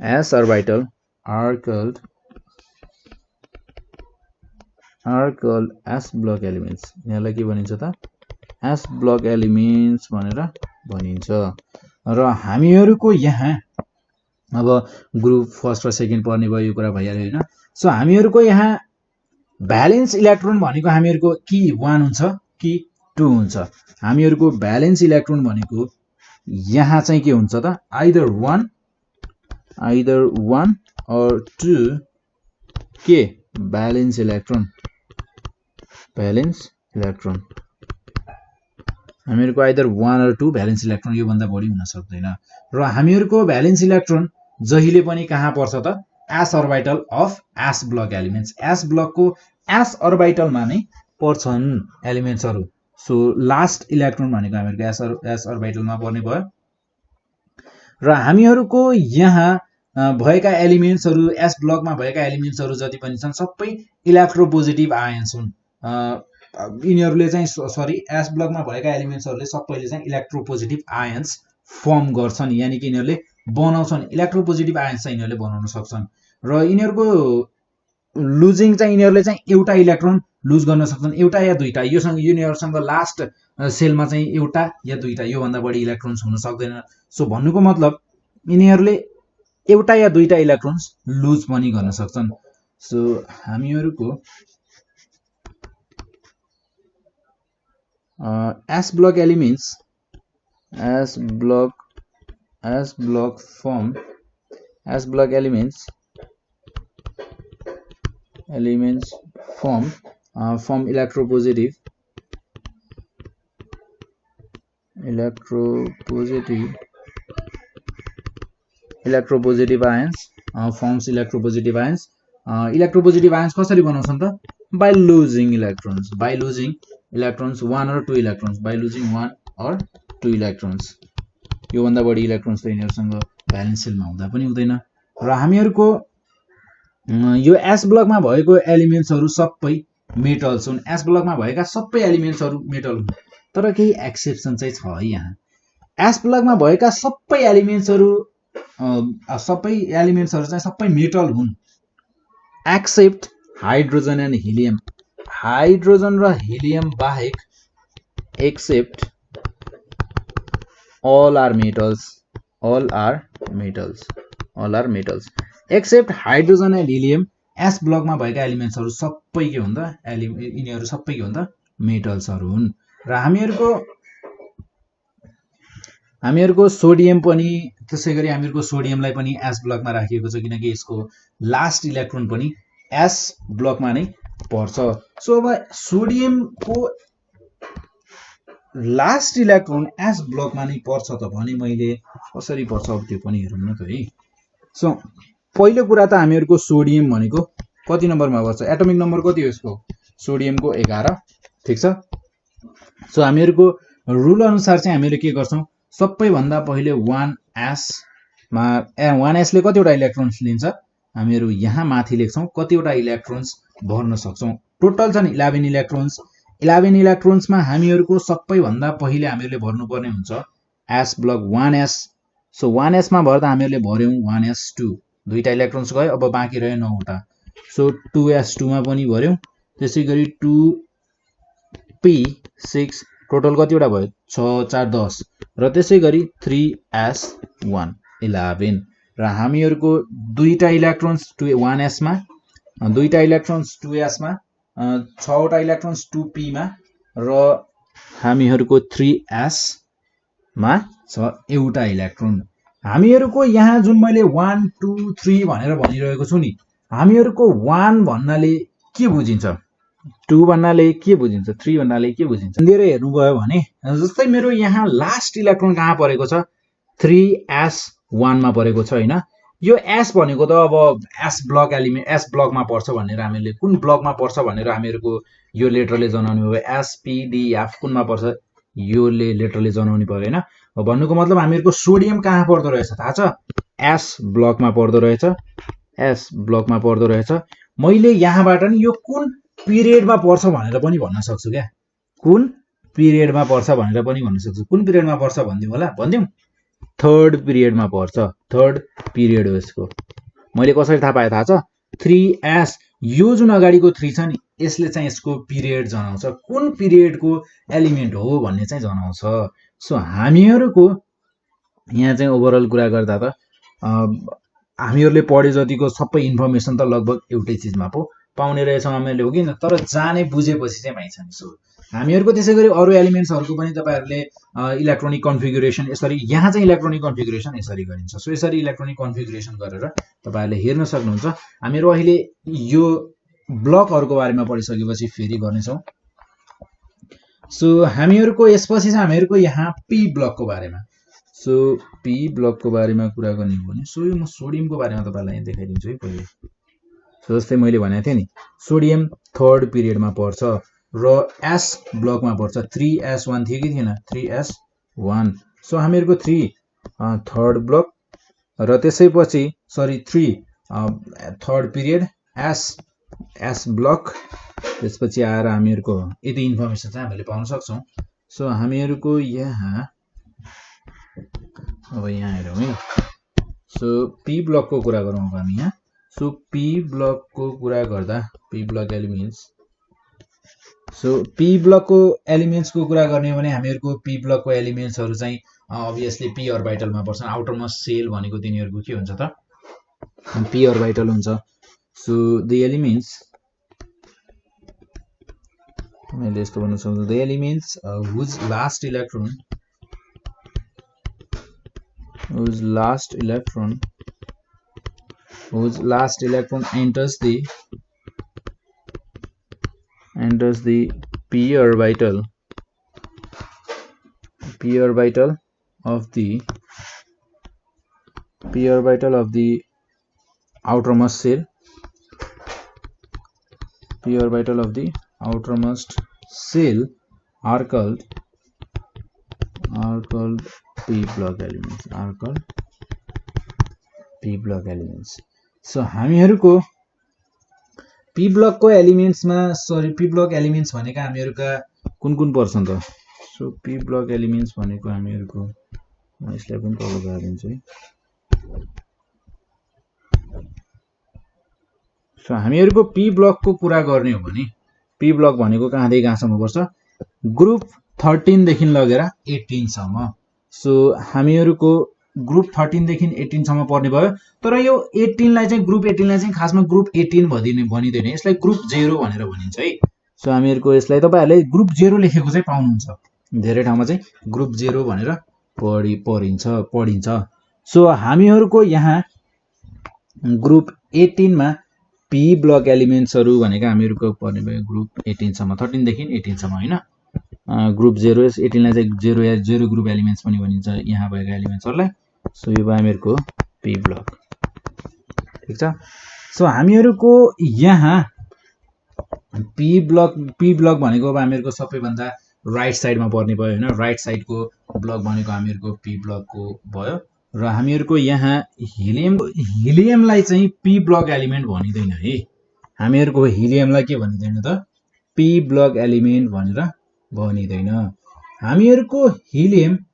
S orbital are called s block elements. यहाँलाई के भनिन्छ त? एस ब्लक एलिमेन्ट्स भनेर भनिन्छ। र हामीहरूको यहाँ अब ग्रुप फर्स्ट र सेकेन्ड पर्ने भयो, यो कुरा भइहाल्यो हैन। सो हामीहरूको यहाँ भ्यालेन्स इलेक्ट्रोन भनेको हामीहरूको कि 1 हुन्छ कि 2 हुन्छ। हामीहरूको भ्यालेन्स इलेक्ट्रोन भनेको यहाँ चाहिँ के हुन्छ त? आइदर 1 or 2 के भ्यालेन्स इलेक्ट्रोन हामीहरूको आइदर 1 or 2 भ्यालेन्स इलेक्ट्रोन, यो भन्दा बढी हुन सक्दैन। र हामीहरूको भ्यालेन्स इलेक्ट्रोन जहिले पनि कहाँ पर्छ त? S orbital of s block elements. S ब्लकको एस अर्बिटलमा नै पर्छन् एलिमेन्ट्सहरू। सो लास्ट इलेक्ट्रोन भनेको हामीहरूको एस अर्बिटलमा पर्ने भयो। र हामीहरूको यहाँ भएका एलिमेन्ट्सहरू, एस ब्लकमा भएका एलिमेन्ट्सहरू जति पनि छन् सबै इलेक्ट्रोपोजिटिभ आयन्स हुन्। यिनीहरूले चाहिँ एस ब्लकमा भएका एलिमेन्ट्सहरूले सबैले चाहिँ इलेक्ट्रोपोजिटिभ आयन्स फर्म गर्छन्, यानि कि यिनीहरूले बनाउँछन्। इलेक्ट्रोपोजिटिभ आयन्स चाहिँ यिनीहरूले बनाउन सक्छन्। र यिनीहरूको लुजिङ चाहिँ यिनीहरूले चाहिँ एउटा इलेक्ट्रोन लुज गर्न सक्छन्, एउटा या दुईटा। योसँग यिनीहरूसँग लास्ट सेलमा चाहिँ एउटा या दुईटा, यो भन्दा बढी इलेक्ट्रोन्स हुन सक्दैन। सो भन्नुको मतलब यिनीहरूले एउटा या दुईटा इलेक्ट्रोन्स लुज पनि गर्न सक्छन्। सो हामीहरूको S block elements S block elements form electropositive ions, forms electropositive ions. Electropositive ions कसरी बनाउँछन् त? by losing electrons, 1 or 2 electrons, by losing 1 or 2 electrons। यो भन्दा बढी इलेक्ट्रोन्स त यिनीहरुसँग भ्यालेन्स सेलमा हुँदा पनि हुँदैन। र हामीहरुको यो एस ब्लकमा भएको एलिमेन्ट्सहरु सबै मेटल्स हुन्। एस ब्लकमा भएका सबै एलिमेन्ट्सहरु मेटल हुन्, तर केही एक्सेप्सन चाहिँ छ है। यहाँ एस ब्लकमा भएका सबै एलिमेन्ट्सहरु चाहिँ सबै मेटल हुन्, except hydrogen and helium. Hydrogen र हिलियम बाहेक, except all are metals, all are metals, all are metals except hydrogen and helium s ब्लकमा भएका एलिमेन्ट्सहरु सबै के हुन् त यिनीहरु सबै के हुन् त मेटल्सहरु हुन् र हामीहरुको सोडियम पनि त्यसैगरी हामीहरुको सोडियमलाई पनि एस ब्लकमा राखिएको छ किनकि यसको लास्ट इलेक्ट्रोन पनि एस ब्लकमा नै पर्छ सो अब सोडियमको लास्ट इलेक्ट्रोन एस ब्लकमा नै पर्छ त भने मैले कसरी पर्छ अब त्यो पनि हेरौँ न त है सो पहिलो कुरा त हामीहरुको सोडियम भनेको कति नम्बरमा पर्छ एटोमिक नम्बर कति हो यसको सोडियमको 11 ठीक छ सो हामीहरुको रुल अनुसार चाहिँ हामीले के गर्छौं सबैभन्दा पहिले 1s मा 1s ले कतिवटा इलेक्ट्रोन्स लिन्छ हामीहरु यहाँ माथि लेख्छौं कतिवटा इलेक्ट्रोन्स भर्न सक्छौं टोटल छन् 11 इलेक्ट्रोन्स 11 इलेक्ट्रोन्समा हामीहरुको सबैभन्दा पहिले हामीले भर्नुपर्ने हुन्छ s block 1s so 1s मा भर्दा हामीहरुले भर्यौं 1s2 दुईटा इलेक्ट्रोन्स गयो अब बाँकी रह्यो 9 वटा सो 2s2 मा पनि भर्यौं त्यसैगरी 2p6 टोटल कतिवटा भयो 6 4 10 र त्यसैगरी 3s1 11 र हामीहरुको दुईटा इलेक्ट्रोन्स 1s मा दुईटा इलेक्ट्रोन्स 2s मा 6 वटा इलेक्ट्रोन्स 2p मा र हामीहरुको 3s मा छ एउटा इलेक्ट्रोन हामीहरुको यहाँ जुन मैले 1 2 3 भनेर भनिरहेको छु नि हामीहरुको 1 भन्नाले के बुझिन्छ 2 भन्नाले के बुझिन्छ 3 भन्नाले के बुझिन्छ दिएर हेर्नु भयो भने जस्तै मेरो यहाँ लास्ट इलेक्ट्रोन कहाँ परेको छ 3s1 मा परेको छ हैन यो s भनेको त अब s ब्लक एलिमेन्ट s ब्लकमा पर्छ भनेर हामीले कुन ब्लकमा पर्छ भनेर हामीहरुको यो लेटरले जनाउनु भयो s p d f कुनमा पर्छ यो लेटरले जनाउनु पर्यो हैन भन्नुको मतलब हामीहरुको सोडियम कहाँ पर्दो रहेछ थाहा छ s ब्लकमा पर्दो रहेछ s ब्लकमा पर्दो रहेछ मैले यहाँबाट नि यो कुन पिरियडमा पर्छ भनेर पनि भन्न सक्छु क्या कुन पिरियडमा पर्छ भनेर पनि भन्न सक्छु कुन पिरियडमा पर्छ भन्दियौ होला भन्दियौ थर्ड पिरियडमा पर्छ थर्ड पिरियड हो यसको मैले कसरी थाहा पाए थाहा छ 3s यो जुन अगाडिको 3 छ नि यसले चाहिँ यसको पिरियड जनाउँछ कुन पिरियडको एलिमेन्ट हो भन्ने चाहिँ जनाउँछ सो हामीहरुको यहाँ चाहिँ ओभरअल कुरा गर्दा त हामीहरुले पढे जतिको सबै इन्फर्मेसन त लगभग एउटै चीजमा पो पाउने रहेछौं हामीले हो किन तर जाने बुझेपछि चाहिँ भइन्छ नि सो हामीहरुको त्यसैगरी अरु एलिमेन्ट्सहरुको पनि तपाईहरुले इलेक्ट्रोनिक कन्फिगुरेसन यसरी यहाँ चाहिँ इलेक्ट्रोनिक कन्फिगुरेसन यसरी गरिन्छ सो यसरी इलेक्ट्रोनिक कन्फिगुरेसन गरेर तपाईहरुले हेर्न सक्नुहुन्छ हामीहरु अहिले यो ब्लकहरुको बारेमा पढिसकेपछि फेरि गर्नेछौं सो हामीहरुको यसपछि चाहिँ हामीहरुको यहाँ p ब्लकको बारेमा सो p ब्लकको बारेमा कुरा गर्ने हो भने सो यो म सोडियमको बारेमा तपाईहरुलाई देखाइदिन्छु है पहिले सो जस्तै मैले भनेको थिए नि सोडियम थर्ड पिरियडमा पर्छ र s ब्लकमा पर्छ 3s1 थियो कि थिएन 3s1 सो हामीहरुको 3 थर्ड ब्लक र त्यसैपछि सरी 3 थर्ड पिरियड s ब्लक त्यसपछि आएर हामीहरुको यति इन्फर्मेसन चाहिँ हामीले पाउन सक्छौं सो हामीहरुको यहाँ अब यहाँ हेरौं है सो p ब्लकको कुरा गरौँ अब हामी यहाँ सो p ब्लकको कुरा गर्दा p block elements so p ब्लकको एलिमेन्ट्सको कुरा गर्ने हो भने हामीहरुको p ब्लकको एलिमेन्ट्सहरु चाहिँ obviously p अर्बिटलमा पर्छन् आउटर मोस्ट सेल भनेको तिनीहरुको के हुन्छ त p अर्बिटल हुन्छ सो द एलिमेन्ट्स मैले यस्तो भन्न सक्छु the elements whose last electron enters the p orbital of the outermost cell are called p block elements so हामीहरुको p ब्लकको एलिमेन्ट्समा सरी p ब्लक एलिमेन्ट्स भनेका हामीहरुका कुन पर्छन् त सो p ब्लक एलिमेन्ट्स भनेको हामीहरुको म यसलाई पनि तल गाडिदिन्छु है सो हामीहरुको p ब्लकको कुरा गर्ने हो भने p ब्लक भनेको कहाँदेखि कहाँसम्म पर्छ ग्रुप 13 देखि लगेर 18 सम्म सो हामीहरूको ग्रुप 13 देखि 18 सम्म पर्ने भयो। तर यो 18 लाई चाहिँ ग्रुप 18 लाई चाहिँ खासमा ग्रुप 18 भनिँदैन, यसलाई ग्रुप 0 भनेर भनिन्छ है। सो हामीहरूको यसलाई तपाईहरुले ग्रुप 0 लेखेको चाहिँ पाउनुहुन्छ, धेरै ठाउँमा चाहिँ ग्रुप 0 भनेर पढिन्छ। सो हामीहरूको यहाँ ग्रुप 18 मा पी ब्लक एलिमेन्ट्सहरु भनेको हामीहरूको पर्ने भयो ग्रुप 18 सम्म, 13 देखि 18 सम्म हैन। ग्रुप 0 18 लाई चाहिँ 0 ग्रुप एलिमेन्ट्स पनि भनिन्छ यहाँ भएका एलिमेन्ट्सहरुलाई। सो यो भयो हामीहरूको पी ब्लक, ठीक छ। सो हामीहरूको यहाँ पी ब्लक भनेको अब हामीहरूको सबैभन्दा राइट साइडमा पर्ने भयो हैन, राइट साइडको ब्लक भनेको हामीहरूको पी ब्लकको भयो। र हामीहरूको यहाँ हिलियमलाई चाहिँ पी ब्लक एलिमेन्ट भनिदैन है, हामीहरूको हिलियमलाई के भनिदैन त पी ब्लक एलिमेन्ट भनेर भनिदैन। हामीहरूको हिलियमलाई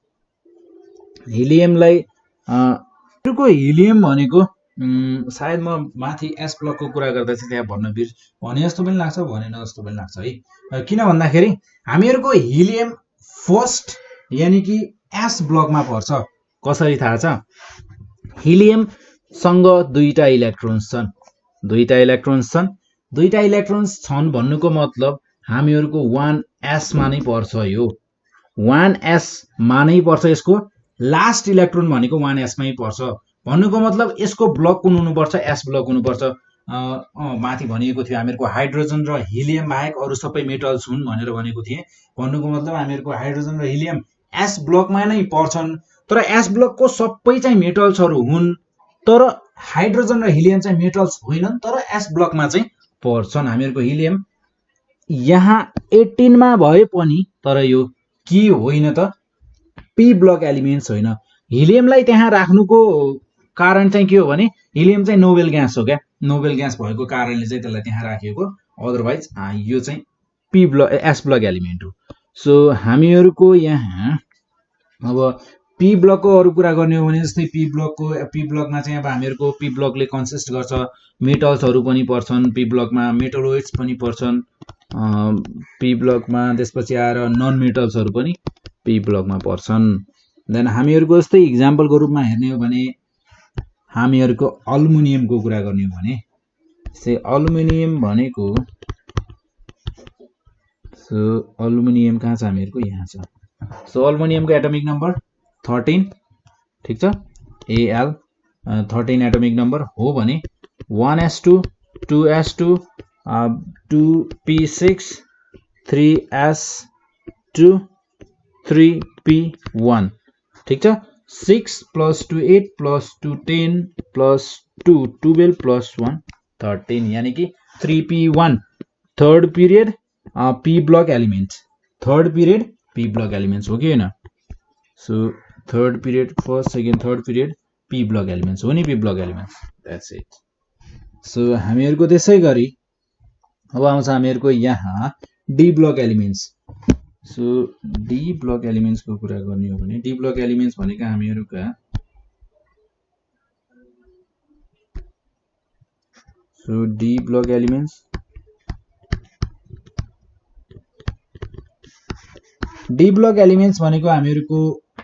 हिलियम भनेको सायद म माथि एस ब्लकको कुरा गर्दा चाहिँ त्यहाँ भने जस्तो पनि लाग्छ, भनेन जस्तो पनि लाग्छ है। किन भन्दाखेरि हामीहरूको हिलियम फर्स्ट यानी कि एस ब्लकमा पर्छ। कसरी थाहा छ? हिलियम सँग दुईटा इलेक्ट्रोन्स छन् भन्नुको मतलब हामीहरूको 1s मा नै पर्छ। यो 1s मा नै पर्छ, यसको लास्ट इलेक्ट्रोन भनेको 1s मै पर्छ भन्नुको मतलब यसको ब्लक कुन हुनुपर्छ? एस ब्लक हुनुपर्छ। माथि भनिएको थियो हामीहरूको हाइड्रोजन र हिलियम बाहेक अरु सबै मेटल्स हुन् भनेर भनेको थिए, भन्नुको मतलब हामीहरूको हाइड्रोजन र हिलियम एस ब्लकमा नै पर्छन्। तर एस ब्लकको सबै चाहिँ मेटल्सहरु हुन्, तर हाइड्रोजन र हिलियम चाहिँ मेटल्स होइनन्, तर एस ब्लकमा चाहिँ पर्छन्। हामीहरूको हिलियम यहाँ 18 मा भए पनि तर यो के होइन त पी ब्लक एलिमेन्ट्स होइन। हिलियमलाई त्यहाँ राख्नुको कारण चाहिँ के हो भने हिलियम चाहिँ नोबेल ग्यास हो क्या, नोबेल ग्यास भएको कारणले चाहिँ त्यसलाई त्यहाँ राखिएको, अदरवाइज यो चाहिँ P block S block element हो। सो हामीहरूको यहाँ अब पी ब्लकको अरु कुरा गर्ने हो भने जस्तै पी ब्लकमा चाहिँ अब हामीहरूको पी ब्लकले कन्सिस्ट गर्छ मेटल्सहरु पनि पर्छन्, पी ब्लकमा मेटलोइड्स पनि पर्छन् पी ब्लकमा, त्यसपछि आएर नन मेटल्सहरु पनि पी ब्लकमा पर्छन्। देन हामीहरूको जस्तै एक्जाम्पलको रूपमा हेर्ने हो भने हामीहरूको अल्युमिनियमको कुरा गर्ने हो भने अल्युमिनियम भनेको सो अल्युमिनियम कहाँ छ? हामीहरूको यहाँ छ। सो अल्युमिनियमको एटमिक नम्बर 13, ठीक छ, Al 13 एटमिक नम्बर हो भने 1s2 2s2 2p6 3s2 3p1, ठीक छ। 6 + 2 8 + 2 10 + 2 12 + 1 13 यानी कि 3p1 third period P block element, हो कि हैन? So third period first second third period P block elements हो नि, P block elements, that's it. So हामीहरूको त्यसै गरी अब आउँछ हामीहरूको यहाँ D block elements. So D block elements को कुरा गर्ने हो भने डी ब्लक एलिमेन्ट्स भनेका हामीहरूका सो डी ब्लक एलिमेन्ट्स भनेको हामीहरूको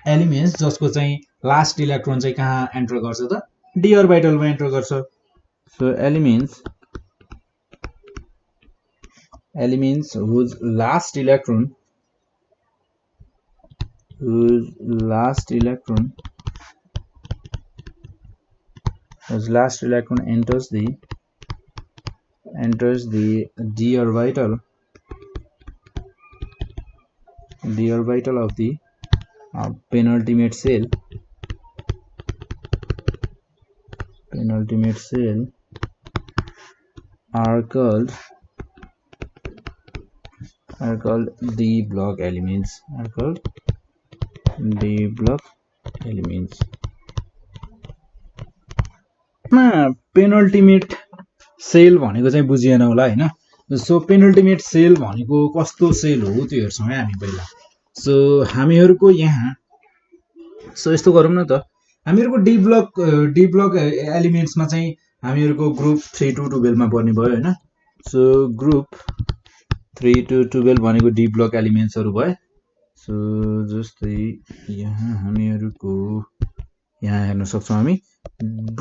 एलिमेन्ट्स जसको चाहिँ लास्ट इलेक्ट्रोन चाहिँ कहाँ एन्टर गर्छ त? डी अर्बिटलमा एन्टर गर्छ। So elements whose last electron enters the d orbital of the penultimate cell are called D block elements. Penultimate shell भनेको चाहिँ बुझिएन होला हैन। सो पेनल्टिमेट सेल भनेको कस्तो सेल हो त्यो हेर्छौं है हामी पहिला। सो हामीहरूको यहाँ सो यस्तो गरौँ न त, हामीहरूको डी ब्लक एलिमेन्ट्समा चाहिँ हामीहरूको ग्रुप 3 to 12 मा पर्ने भयो हैन। सो ग्रुप 3 to 12 भनेको डी ब्लक एलिमेन्ट्सहरु भए। सो जस्तै यहाँ हामीहरुको यहाँ हेर्न सक्छौं हामी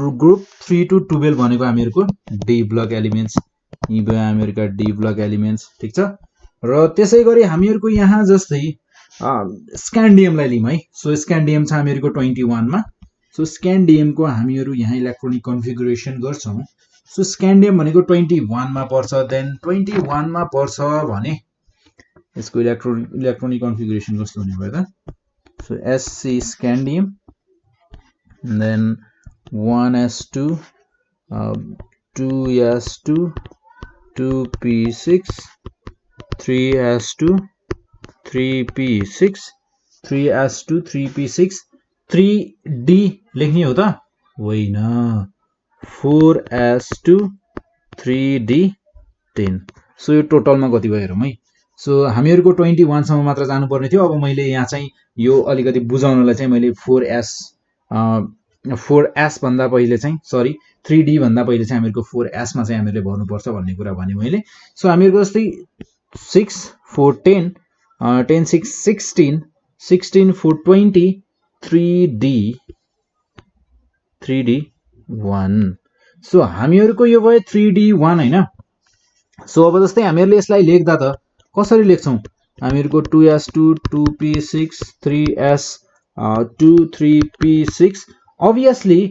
ग्रुप 3 to 12 भनेको हामीहरुको डी ब्लक एलिमेन्ट्स यी भयो हामीहरुका डी ब्लक एलिमेन्ट्स ठीक छ र त्यसैगरी हामीहरुको यहाँ जस्तै स्क्यान्डियमलाई लियौं है सो स्क्यान्डियम छ हामीहरुको 21 मा सो स्क्यान्डियम को हामीहरु यहाँ इलेक्ट्रोनिक कन्फिगरेसन गर्छौं सो स्क्यान्डियम भनेको 21 मा पर्छ देन 21 मा पर्छ भने यसको इलेक्ट्रोनिक कन्फिगरेसन कस्तो हुने भयो त so SC स्क्यान्डियम then 1s2 2s2 2p6 3s2 3p6 3s2 3p6 3d लेख्ने हो त होइन 4s2 3d10 सो यो टोटलमा कति भयो हेरौं है सो हामीहरुको 21 सम्म मात्र जानु पर्ने थियो अब मैले यहाँ चाहिँ यो अलिकति बुझाउनलाई चाहिँ मैले 4s भन्दा पहिले चाहिँ सरी 3d भन्दा पहिले चाहिँ हामीहरुको 4s मा चाहिँ हामीले भर्नु पर्छ भन्ने कुरा भने मैले सो हामीहरुको जस्तै 6 4 10 10 6 16 16 4 20 3d 1 सो हामीहरुको यो भयो 3d1 हैन सो अब जस्तै हामीहरुले यसलाई लेख्दा त कसरी लेख्छौं हामीहरुको 2s2 2p6 3s 2 3p6 obviously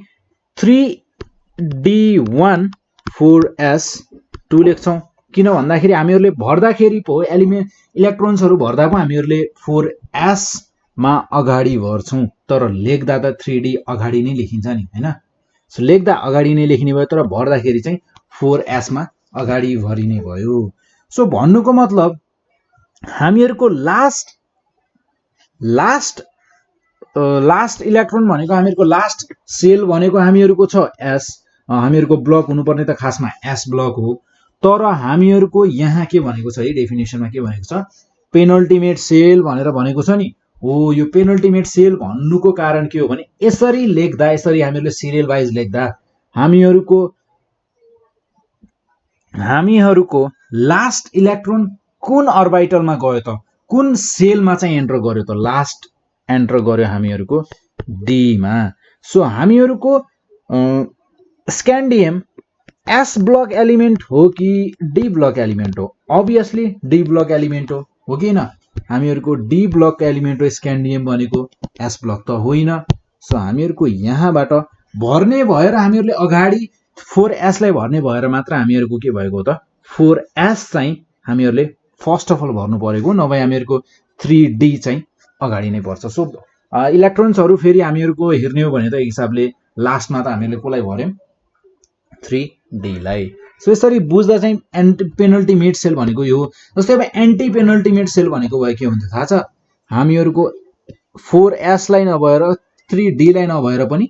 3d1 4s 2 लेख्छौं किन भन्दाखेरि हामीहरुले भर्दाखेरि पो इलेक्ट्रोन्सहरु भर्दा पो हामीहरुले 4s मा अगाडि भर्छौं तर लेख्दा त 3d अगाडि नै लेखिन्छ नि हैन सो लेख्दा अगाडि नै लेखिने भयो तर भर्दाखेरि चाहिँ 4s मा अगाडि भरिने भयो सो भन्नुको मतलब हामीहरुको लास्ट इलेक्ट्रोन भनेको हामीहरुको लास्ट सेल भनेको हामीहरुको छ s हामीहरुको ब्लक हुनुपर्ने त खासमा s ब्लक हो तर हामीहरुको यहाँ के भनेको छ है डेफिनेसनमा के भनेको छ पेनल्टिमेट सेल भनेर भनेको छ नि हो यो पेनल्टिमेट सेल भन्नुको कारण के हो भने यसरी लेख्दा यसरी हामीहरुले सिरियल वाइज लेख्दा हामीहरुको लास्ट इलेक्ट्रोन कुन अर्बिटलमा गयो त कुन सेलमा चाहिँ एन्टर गर्यो त लास्ट एन्टर गर्यो हामीहरुको डी मा सो हामीहरुको स्क्यान्डियम s ब्लक एलिमेन्ट हो कि डी ब्लक एलिमेन्ट हो obviously डी ब्लक एलिमेन्ट हो कि हैन हामीहरुको डी ब्लक एलिमेन्ट हो स्क्यान्डियम भनेको s ब्लक त होइन सो हामीहरुको यहाँबाट भर्ने भएर हामीहरुले अगाडि 4s लाई भर्ने भएर मात्र हामीहरुको के भएको त 4s चाहिँ हामीहरुले फर्स्ट अफ अल भर्नु परेको नभए हामीहरुको 3d चाहिँ अगाडि नै पर्छ सो इलेक्ट्रोन्सहरु फेरि हामीहरुको हेर्ने हो भने त हिसाबले लास्टमा त हामीले कोलाई भर्यौं 3d लाई सो यसरी बुझ्दा चाहिँ एन्टी पेनल्टिमेट सेल भनेको यो जस्तै अब एन्टी पेनल्टिमेट सेल भनेको भए के हुन्छ थाहा छ हामीहरुको 4s लाई नभएर 3d लाई नभएर पनि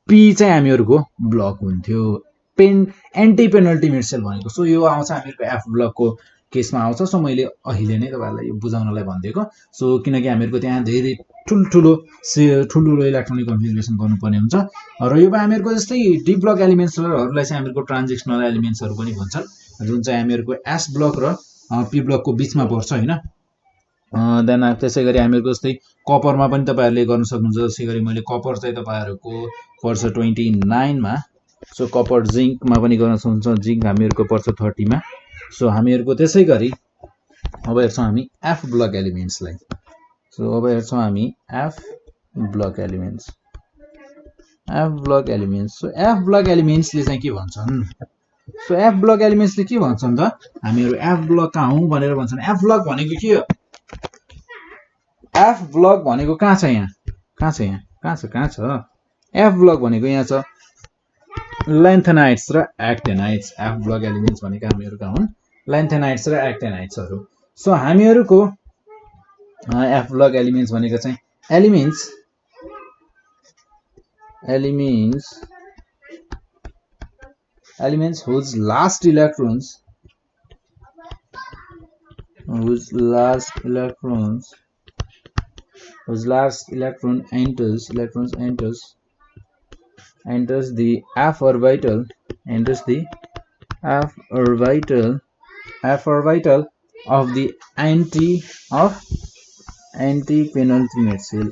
p चाहिँ हामीहरुको ब्लक हुन्थ्यो एन्टी पेनल्टिमेट सेल भनेको सो यो आउँछ हामीहरुको f ब्लकको केसमा आउँछ सो मैले अहिले नै तपाईहरुलाई यो बुझाउनलाई भन्दिएको सो किनकि हामीहरुको त्यहाँ धेरै ठुलठुलो इलेक्ट्रोनिक कन्फिगरेसन गर्नुपर्ने हुन्छ र यो हामीहरुको जस्तै डी ब्लक एलिमेन्ट्सहरुलाई चाहिँ हामीहरुको ट्रान्जिशनल एलिमेन्ट्सहरु पनि भन्छन् जुन चाहिँ हामीहरुको s ब्लक र p ब्लकको बीचमा पर्छ हैन देन त्यसैगरी हामीहरुको जस्तै कपरमा पनि तपाईहरुले गर्न सक्नुहुन्छ त्यसैगरी मैले कपर चाहिँ तपाईहरुको पर्छ 29 मा सो कपर जिंकमा पनि गर्न सक्नुहुन्छ जिंक हामीहरुको पर्छ 30 मा सो हामीहरुको त्यसैगरी अब हेर्छौं हामी f ब्लक एलिमेन्ट्सलाई सो अब हेर्छौं हामी f block elements so f block एलिमेन्ट्सले चाहिँ के भन्छन् सो f ब्लक एलिमेन्ट्सले के भन्छन् त हामीहरु f ब्लक कहाँ हौ भनेर भन्छन् f ब्लक भनेको के हो f ब्लक भनेको कहाँ छ यहाँ कहाँ छ f ब्लक भनेको यहाँ छ लेन्थेनाइट्स र एक्टेनाइट्स f ब्लक एलिमेन्ट्स भनेको हामीहरुका हुन् लेन्थेनाइट्स र एक्टेनाइट्सहरु सो हामीहरुको f ब्लक एलिमेन्ट्स भनेको चाहिँ elements whose last electron enters the f orbital of the anti-penultimate cell,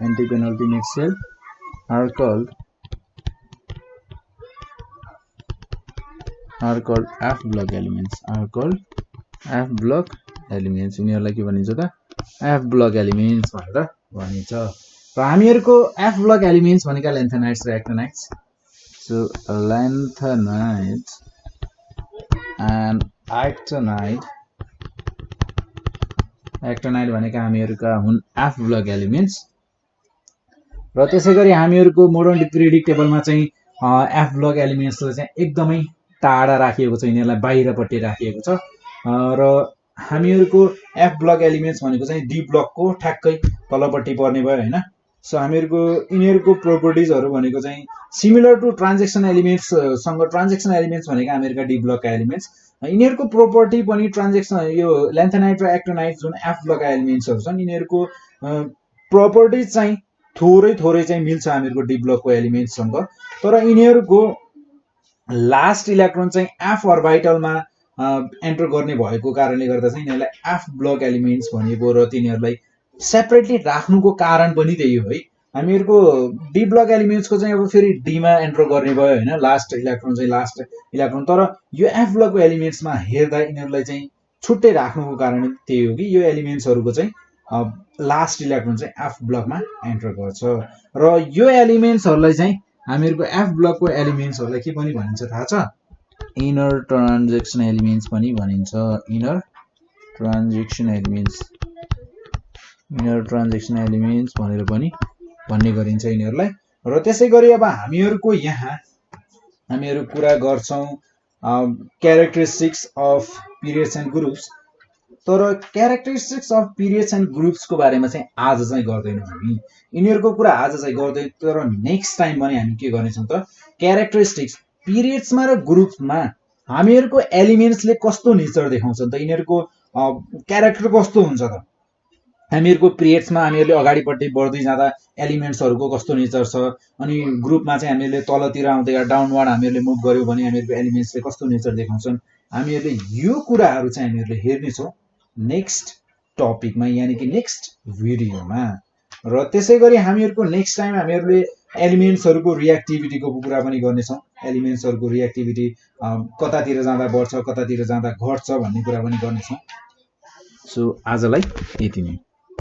anti-penultimate cell are called F block elements. यिनीहरूलाई के भनिन्छ त F block elements भनेर भनिन्छ। र हामीहरुको F block elements भनेका lanthanides र actinides। So lanthanide and actinide भनेका हामीहरुका हुन् F block elements। र त्यसैगरी हामीहरुको मोडर्न पिरियोडिक टेबलमा चाहिँ F block elements लाई चाहिँ एकदमै टाढा राखिएको छ, यिनीहरूलाई बाहिरपट्टि राखिएको छ। र हामीहरुको F block elements भनेको चाहिँ D block को ठ्याक्कै तलपट्टि पर्ने भयो हैन। सो हामीहरुको यिनीहरुको प्रोपर्टिजहरु भनेको चाहिँ सिमिलर टु ट्रान्जेक्सन एलिमेन्ट्स सँग, ट्रान्जेक्सन एलिमेन्ट्स भनेका हामीहरुका D block का एलिमेन्ट्स, यिनीहरुको प्रोपर्टी पनि ट्रान्जेक्सन यो ल्यान्थनाइड र एक्टिनाइड जुन F block एलिमेन्ट्सहरु छन् यिनीहरुको प्रोपर्टिज चाहिँ थोरै चाहिँ मिल्छ हामीहरुको D block को एलिमेन्ट्स सँग। तर यिनीहरुको लास्ट इलेक्ट्रोन चाहिँ F अर्बिटलमा एन्टर गर्ने भएको कारणले गर्दा चाहिँ यिनीहरुलाई F block एलिमेन्ट्स भनिएको र तिनीहरुलाई सेपरेटली राख्नुको कारण पनि त्यही हो है। हामीहरुको D block एलिमेन्ट्स को चाहिँ अब फेरि D मा एन्टर गर्ने भयो हैन, लास्ट इलेक्ट्रोन। तर यो F block को एलिमेन्ट्स मा हेर्दा यिनीहरुलाई चाहिँ छुट्टै राख्नुको कारण त्यही हो कि यो एलिमेन्ट्सहरुको चाहिँ लास्ट इलेक्ट्रोन चाहिँ F block मा एन्टर गर्छ। र यो एलिमेन्ट्सहरुलाई चाहिँ हामीहरुको F block को एलिमेन्ट्सहरुलाई के पनि भनिन्छ थाहा छ? इनर ट्रान्जेक्सन एलिमेन्ट्स पनि भनिन्छ। इनर ट्रान्जेक्सन एलिमेन्ट्स भनेर पनि भन्ने गरिन्छ यिनीहरुलाई। र त्यसैगरी अब हामीहरुको यहाँ हामीहरु कुरा गर्छौं characteristics of periods and groups. तर characteristics of periods and groups को बारेमा चाहिँ आज चाहिँ गर्दैनौं हामी, यिनीहरुको कुरा आज चाहिँ गर्दै। तर नेक्स्ट टाइम पनि हामी के गर्नेछौं त क्यारेक्टरिस्टिक्स पिरियड्समा र ग्रुप्समा हामीहरुको एलिमेन्ट्सले कस्तो नेचर देखाउँछन् त, यिनीहरुको क्यारेक्टर कस्तो हुन्छ त। हामीहरुको पिरियड्समा हामीहरुले अगाडिपट्टि बढ्दै जाँदा एलिमेन्ट्सहरुको कस्तो नेचर छ, अनि ग्रुपमा चाहिँ हामीहरुले तलतिर आउँदै डाउनवर्ड हामीहरुले मुभ गर्यो भने हामीहरुको एलिमेन्ट्सले कस्तो नेचर देखाउँछन्, हामीहरुले यो कुराहरु चाहिँ हामीहरुले हेर्नेछौं नेक्स्ट टपिकमा, यानी कि नेक्स्ट भिडियोमा। र त्यसैगरी हामीहरुको नेक्स्ट टाइम हामीहरुले एलिमेन्ट्सहरुको रिएक्टिभिटीको कुरा पनि गर्नेछौं। एलिमेन्ट्सहरुको रिएक्टिभिटी कतातिर जाँदा बढ्छ, कतातिर जाँदा घट्छ भन्ने कुरा पनि गर्नेछौं। सो आजलाई यति नै।